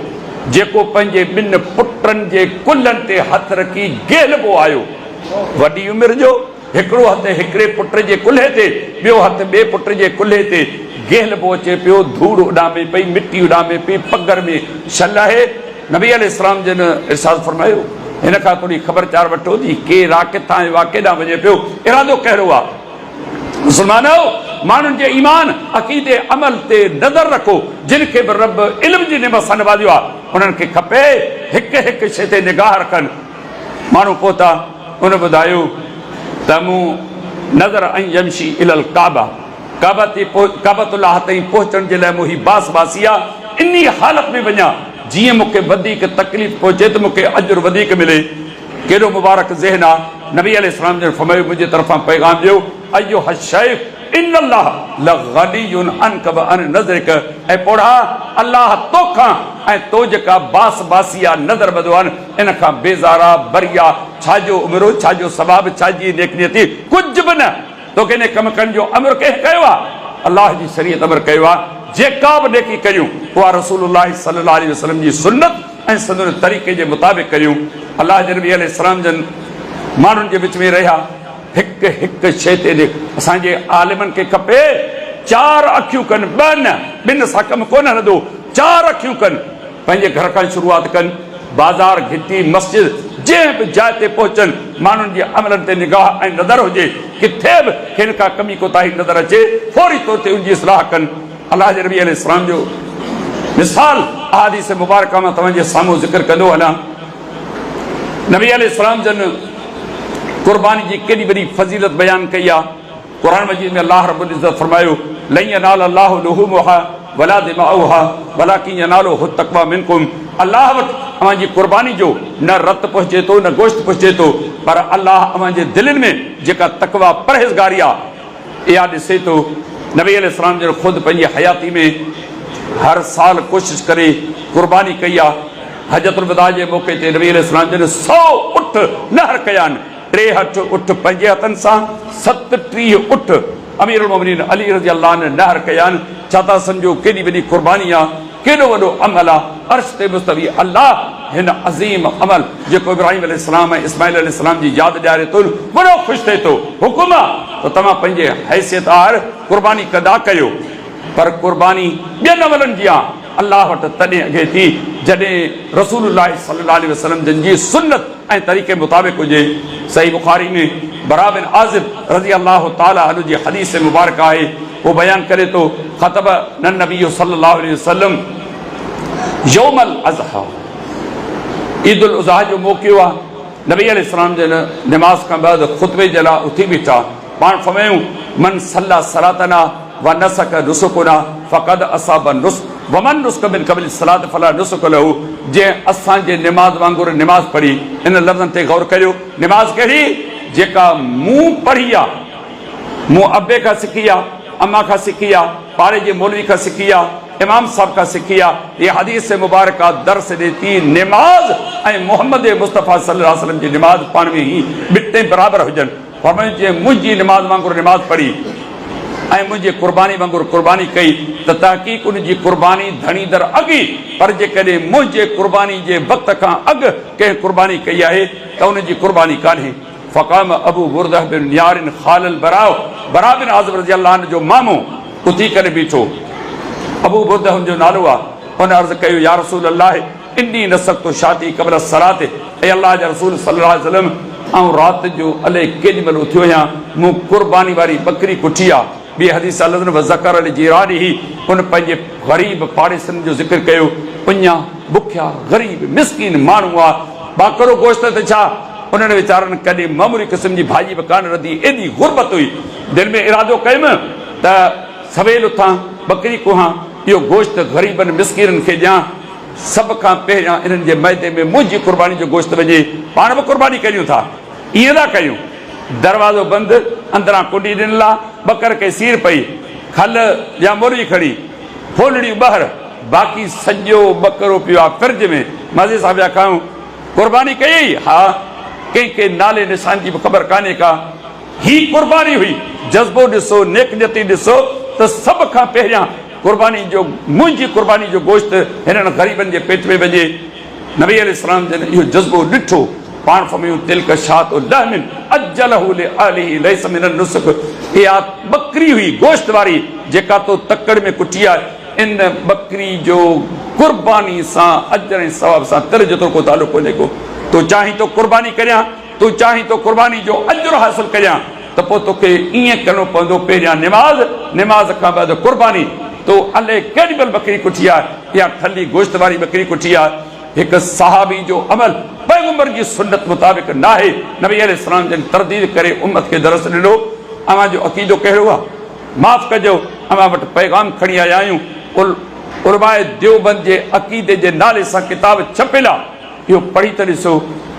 जेको पंहिंजे ॿिनि पुटनि जे कुल्हनि ते हथ रखी गेलबो आयो। वॾी उमिरि जो, हिकिड़ो हथु हिकिड़े पुट जे कुल्हे ते, ॿियो हथु ॿिए पुट जे कुल्हे ते गेलबो अचे पियो, धूड़ उॾामे पई, मिटी उॾामे पई, पगर में छल आहे। नबी अलैहिस्सलाम जन इरशाद फरमायो, हिन खां थोरी ख़बरचार वठो थी केरु आहे, किथां आयो आहे, केॾां वञे पियो, इरादो कहिड़ो आहे। मुस्लमानो, माण्हुनि जे ईमान, अक़ीदे, अमल ते नज़र रखो। जिन खे बि रब इल्म जी नेमत सां नवाज़ियो आहे, उन्हनि खे खपे हिकु हिकु शइ ते निगाह रखनि। माण्हू पहुता, उन ॿुधायो त मूं नज़र ऐं यमशी इलल काबा, काबतुल्लाह ताईं पहुचण जे लाइ मूं ही बास बासी आहे। इन हालत में वञा जीअं मूंखे वधीक तकलीफ़ पहुचे त मूंखे अजुर वधीक मिले। केॾो मुबारक ज़हन आहे। नबी अलैहिस्सलाम जन फरमायो, मुंहिंजे तरफ़ां पैगाम ॾियो, अयो हशैफ इन्नल्लाह लग़नियुन अनक व अन नज़रिक, ऐं पोड़ा अल्लाह तोखां ऐं तो जेका बास बासी आहे, नज़र बधो आहे, इन खां बेज़ारा बरिया। छाजो उमिरो, छाजो सवाब, छाजी नेक नियती, कुझु बि न। तोखे इन कमु करण जो अमर कंहिं कयो आहे? अल्लाह जी शरीयत अमर कयो आहे। जेका बि नेकी करियूं उहा रसूलुल्लाह सल्लल्लाहु अलैहि वसल्लम जी सुन्नत ऐं संदन तरीक़े जे मुताबिक़ करियूं। अल्लाह जे नबी अलैहिस्सलाम जन माण्हुनि जे विच में रहिया, हिकु हिकु शइ ते असांजे आलिमनि खे खपे 4 अखियूं कनि, ॿिनि सां कमु कोन हलंदो। 4 अखियूं कनि, पंहिंजे घर खां शुरूआत कनि, बाज़ार, घिटी, मस्जिद, जंहिं बि जाइ ते पहुचनि, माण्हुनि जे अमलनि ते निगाह ऐं नज़र हुजे, किथे बि खेनि का कमी कोताही नज़र अचे, फौरी तौर ते उनजी इस्लाह कनि। अल्लाह जे नबी अलैहिस्सलाम जो मिसाल अहादीस मुबारका मां तव्हांजे साम्हूं ज़िक्र कंदो हलां। नबी अलैहिस्सलाम जन कुर्बानी जी केॾी वॾी फज़ीलत बयान कई आहे। क़ुरान मजीद में अल्लाह रब्बुल इज़्ज़त फरमायो, लन यनाल अल्लाहु लुहूमुहा वला दिमाउहा वलाकिन यनालुहु तक़वा मिनकुम। अल्लाह वटि अव्हां जी कुर्बानी जो न रत पहुचे थो, न गोश्त पहुचे थो, पर अल्लाह अव्हां जे दिलनि में जेका तक़वा परहेज़गारी आहे इहा ॾिसे थो। नबी अलैहिस्सलाम जन ख़ुदि पंहिंजी हयाती में हर साल कोशिशि करे कुर्बानी कई आहे। हजतुल वदा जे मौक़े ते नबी अलैहिस्सलाम जन 100 उठ नहर कया आहिनि, 3 हथ उठ पंहिंजे हथनि सां, 37 उठ अमीरुल मोमिनीन अली रज़ी अल्लाह ने नहर कया आहिनि। छा था सम्झो केॾी वॾी कुर्बानी आहे, केॾो वॾो अमल आहे। अर्श ते मुस्तवी अल्लाह हिन अज़ीम अमल जेको इब्राहिम अलैहिस्सलाम ऐं इस्माइल अलैहिस्सलाम जी यादि ॾियारे थो, वॾो ख़ुशि थिए थो। हुकुम आहे त तव्हां पंहिंजे हैसियत आर कुर्बानी कदा कयो, पर कुर्बानी ॿियनि अमलनि जी आहे अल्लाह वटि तॾहिं अॻे थी जॾहिं रसूलुल्लाह सल्लल्लाहु अलैहि वसल्लम जन जी सुन्नत ऐं तरीक़े मुताबिक़ हुजे। सही बुखारी में बरा बिन आज़िब रज़ी अल्लाह ताला अन्हु जी हदीस मुबारक आहे, वो बयान करे तो ख़तब नबी सल्लल्लाहु अलैहि वसल्लम यौमल अज़हा, ईद उल अज़हा जो मौक़ो आहे। नबी अलैहिस्सलाम जन नमाज़ खां बाद ख़ुतबे जे लाइ उथी बीठा, पाण फरमायूं मन सल्ला सलातना व नसक नुसुकुना फ़क़द असाब नुस्क व मन नुस्क मिन क़ब्ल सलात फला नुस्क लहू। जंहिं असांजे निमाज़ वांगुरु निमाज़ पढ़ी, इन लफ़्ज़नि ते गौर करियो। निमाज़ कहिड़ी? जेका मूं पढ़ी आहे, मूं अबे खां सिखी आहे, अम्मा खां सिखी आहे, पाड़े जे मौलवी खां सिखी आहे, इमाम साहब खां सिखी आहे। ये हदीस मुबारक दर्स ॾे थी निमाज़ ऐं मोहम्मद मुस्तफ़ा सल्लल्लाहु अलैहि वसल्लम जी निमाज़ पाण में ई ॿिटे बराबरि हुजनि। फरमायो जे मुंहिंजी निमाज़ वांगुरु निमाज़ पढ़ी ऐं मुंहिंजे कुर्बानी वांगुरु कुर्बानी कई त तहक़ीक़ उनजी कुर्बानी धणी दर अॻी, पर जेकॾहिं मुंहिंजे कुर्बानी जे वक़्त खां अॻु कंहिं कुर्बानी कई आहे त उनजी कुर्बानी कान्हे। फ़क़ाम अबू बुरदा बिन यारिन ख़ालिल बराओ, बरा बिन आज़िब रज़ी अल्लाह अन्हु जो मामो उथी करे बीठो। अबू बुरदा जो नालो आहे। उन अर्ज़ कयो, या रसूल अल्लाह इन्नी नसक़्तु शाती क़ब्ल सलात, ऐं अल्लाह जा रसूल सल्लल्लाहु अलैहि वसल्लम ऐं राति जो अलाए केॾी महिल उथियो आहियां, मूं कुर्बानी वारी बकरी कुठी आहे। ॿी हदीस अलॻि ज़कर अल जीरानी ही, उन पंहिंजे ग़रीब पाड़ेसनि जो ज़िक्र कयो। उञा बुखिया ग़रीब मिसकीन माण्हू आहे, बाकरो गोश्त ते छा, उन्हनि वीचारनि कॾहिं मामूली क़िस्म जी भाॼी बि कान रधी, एॾी गुरबत हुई। दिलि में इरादो कयुमि त सवेल उथां, बकरी कुहां, इहो गोश्त ग़रीबनि मिसकीननि खे ॾियां, सभ खां पहिरियां इन्हनि जे मैदे में मुंहिंजी कुर्बानी जो गोश्त वञे, पाण बि कुर्बानी कयूं था। ईअं था कयूं, दरवाज़ो बंदि, अंदरां कुंडी ॾिनल आहे, बकर खे सीर पई, खल या मुरई खड़ी, फोलड़ियूं ॿाहिरि, बाक़ी सॼो बकरो पियो आहे फ्रिज में। मज़े सां पिया खाऊं। कुर्बानी कई? हा, कंहिंखे नाले निशान जी बि ख़बर कान्हे का। ही कुर्बानी हुई। जज़्बो ॾिसो, नेकनियती ॾिसो त सभ खां पहिरियां कुर्बानी जो, मुंहिंजी कुर्बानी जो गोश्त हिननि ग़रीबनि जे पेट में वञे। नबी अलैहिस्सलाम जन इहो जज़्बो ॾिठो, पाण फरमायूं तिल्क शात लहमिन अज्जलहु लिअहलिही लैस मिनन नुस्क। इहा बकरी हुई गोश्त वारी जेका तो तकड़ में कुटी आहे। इन बकरी जो कुर्बानी सां अजर ऐं सवाब सां तिर जेतिरो को तालुक़ कोन्हे को। तूं चाहीं तो कुर्बानी करियां, तूं चाहीं तो कुर्बानी जो अजर हासिल करियां, त पोइ तोखे ईअं करिणो पवंदो, पहिरियां निमाज़, निमाज़ खां बाद कुर्बानी। तो अलाए केॾी महिल बकरी कुठी आहे, इहा ठली गोश्त वारी बकरी कुठी आहे। हिकु सहाबी जो अमल पैगंबर जी सुन्नत मुताबिक़ न आहे। नबी अलैहिस्सलाम जन तरदीद करे उम्मत खे दरस ॾिनो, अव्हां जो अक़ीदो कहिड़ो आहे? माफ़ कजो, अव्हां वटि पैगाम खणी आया आहियूं। उलमाए देवबंद जे अक़ीदे जे नाले सां किताब छपियल आहे, इहो पढ़ी त ॾिसो।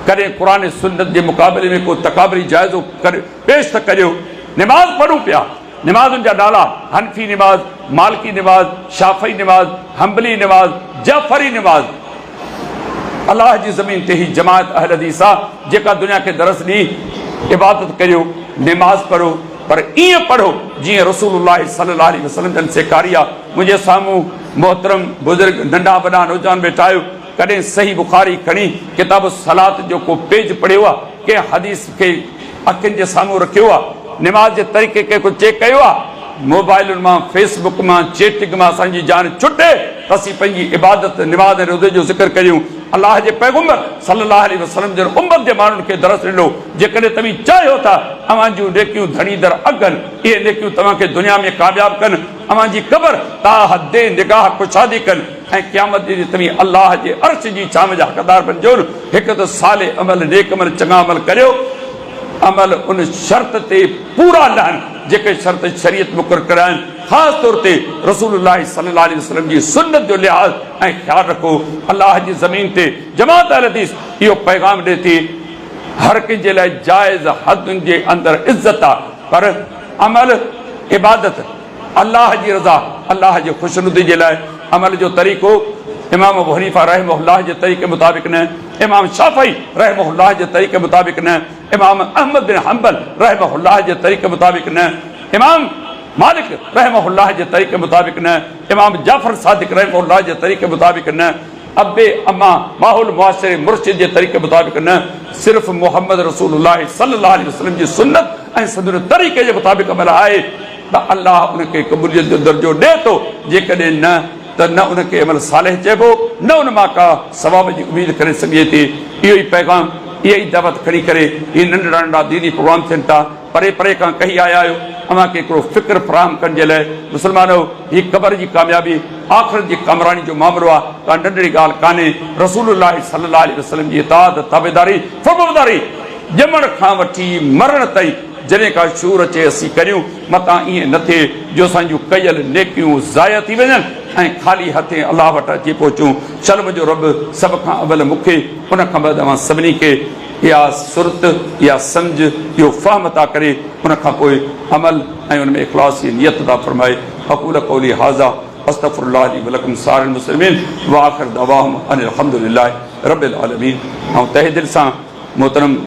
कॾहिं क़ुरान सुन्नत जे मुक़ाबले में को तकाबरी जाइज़ो करे पेश त करियो। निमाज़ पढ़ूं पिया, निमाज़ुनि जा नाला हनफी निमाज़, मालिकी निमाज़, शाफ़ी निमाज़, हंबली निमाज़, जाफ़री निमाज़। अल्लाह जी ज़मीन ते ही जमात अहल हदीस आहे जेका दुनिया खे दरस ॾी। इबादत करियो, निमाज़ पढ़ो, पर ईअं पढ़ो जीअं रसूलुल्लाह सल्लल्लाहु अलैहि वसल्लम जन सेखारी आहे। मुंहिंजे साम्हूं मोहतरम बुज़ुर्ग नंढा वॾा नौजवान वेठा आहियो, कॾहिं सही बुखारी खणी किताब सलात जो को पेज पढ़ियो आहे, कंहिं हदीस खे अखियुनि जे साम्हूं रखियो आहे, निमाज़ जे तरीक़े खे को चेक कयो आहे? मोबाइलुनि मां, फेसबुक मां, चैटिंग मां असांजी जान छुटे त असीं पंहिंजी इबादत, निमाज़ ऐं रोज़े जो ज़िक्र करियूं। अलाह जे पैगंबर सल्लल्लाहु अलैहि वसल्लम जन उम्मत जे माण्हुनि खे दरस ॾिनो, जेकॾहिं तव्हीं चाहियो था अव्हां जूं नेकियूं धड़ीदड़ अगनि, इहे नेकियूं तव्हांखे दुनिया में कामयाब कनि, अव्हां जी क़बर ता हदे निगाह कुशादी कनि ऐं क़यामत ॾींहुं तव्हीं अलाह जे अर्श जी छांव जा हक़दार बणिजो। हिकु त साले अमल, नेक अमल, चङा अमल करियो। अमल उन शर्त ते पूरा लहनि जेके शर्त शरीयत मुक़ररु कया आहिनि। ख़ासि तौर ते रसूलुल्लाह सल्लल्लाहु अलैहि वसल्लम जी सुन्नत जो लिहाज़ ऐं ख़्यालु रखो। अलाह जी ज़मीन ते जमात अहल हदीस इहो पैगाम ॾिए थी, हर कंहिंजे लाइ जाइज़ हदुनि जे अंदरि इज़त आहे, पर अमल, इबादत, अलाह जी रज़ा, अलाह जी ख़ुशनुदी जे लाइ अमल जो तरीक़ो इमाम अबू हनीफ़ा रहमहुल्लाह जे तरीक़े मुताबिक़ न, इमाम शाफ़ी रहमहुल्लाह जे तरीक़े मुताबिक़ न, इमाम अहमद बिन हंबल रहमहुल्लाह जे तरीक़े मुताबिक़ न, इमाम मालिक रहमहुल्लाह जे तरीक़े मुताबिक़ न, इमाम जाफ़र सादिक रहमहुल्लाह जे तरीक़े मुताबिक़ न, अब्बे अम्मा माहौल मुआशिरे मुर्शिद जे तरीक़े मुताबिक़ न, सिर्फ़ मोहम्मद रसूलुल्लाह सल्लल्लाहु अलैहि वसल्लम जी सुन्नत ऐं सदर तरीक़े जे मुताबिक़ अमल आहे त अल्लाह उनखे क़बूलियत जो दर्जो ॾिए थो। जेकॾहिं न त न उनखे अमल सालेह चइबो, न उन मां का सवाब जी उमेद करे सघे थी। इहो ई पैगाम, इहा ई दावत खणी करे ही नंढड़ा नंढड़ा दीनी प्रोग्राम थियनि था, परे परे खां कही आया आहियो। अव्हांखे हिकिड़ो फ़िक्र फराहम करण जे लाइ मुस्लमानो, ही क़बर जी कामयाबी, आख़िरत जी कामरानी जो मामिलो आहे, का नंढड़ी ॻाल्हि कान्हे। रसूलुल्लाह सल्लल्लाहु अलैहि वसल्लम जी इताअत, ताबेदारी, फ़रमाबरदारी ॼमण खां वठी मरण ताईं जॾहिं का शूर अचे असीं करियूं, मतां ईअं न थिए जो असांजूं कयल नेकियूं ज़ाया थी वञनि ऐं ख़ाली हथे अलाह वटि अची पहुचूं। चल मुंहिंजो रब सभ खां अवल मूंखे, उन खां बाद अवां सभिनी खे इहा सुरत, इहा सम्झ, इहो फ़हम था करे, उन खां पोइ अमल ऐं उन में इख़लास जी नियत था फ़रमाए। अक़ूल क़ौली हाज़ा अस्तग़फ़िरुल्लाह ली व लकुम सारिल मुस्लिमीन व आख़िर दवाहुम अनिल हम्दुलिल्लाहि रब्बिल आलमीन। ऐं तहे दिलि सां मोहतरम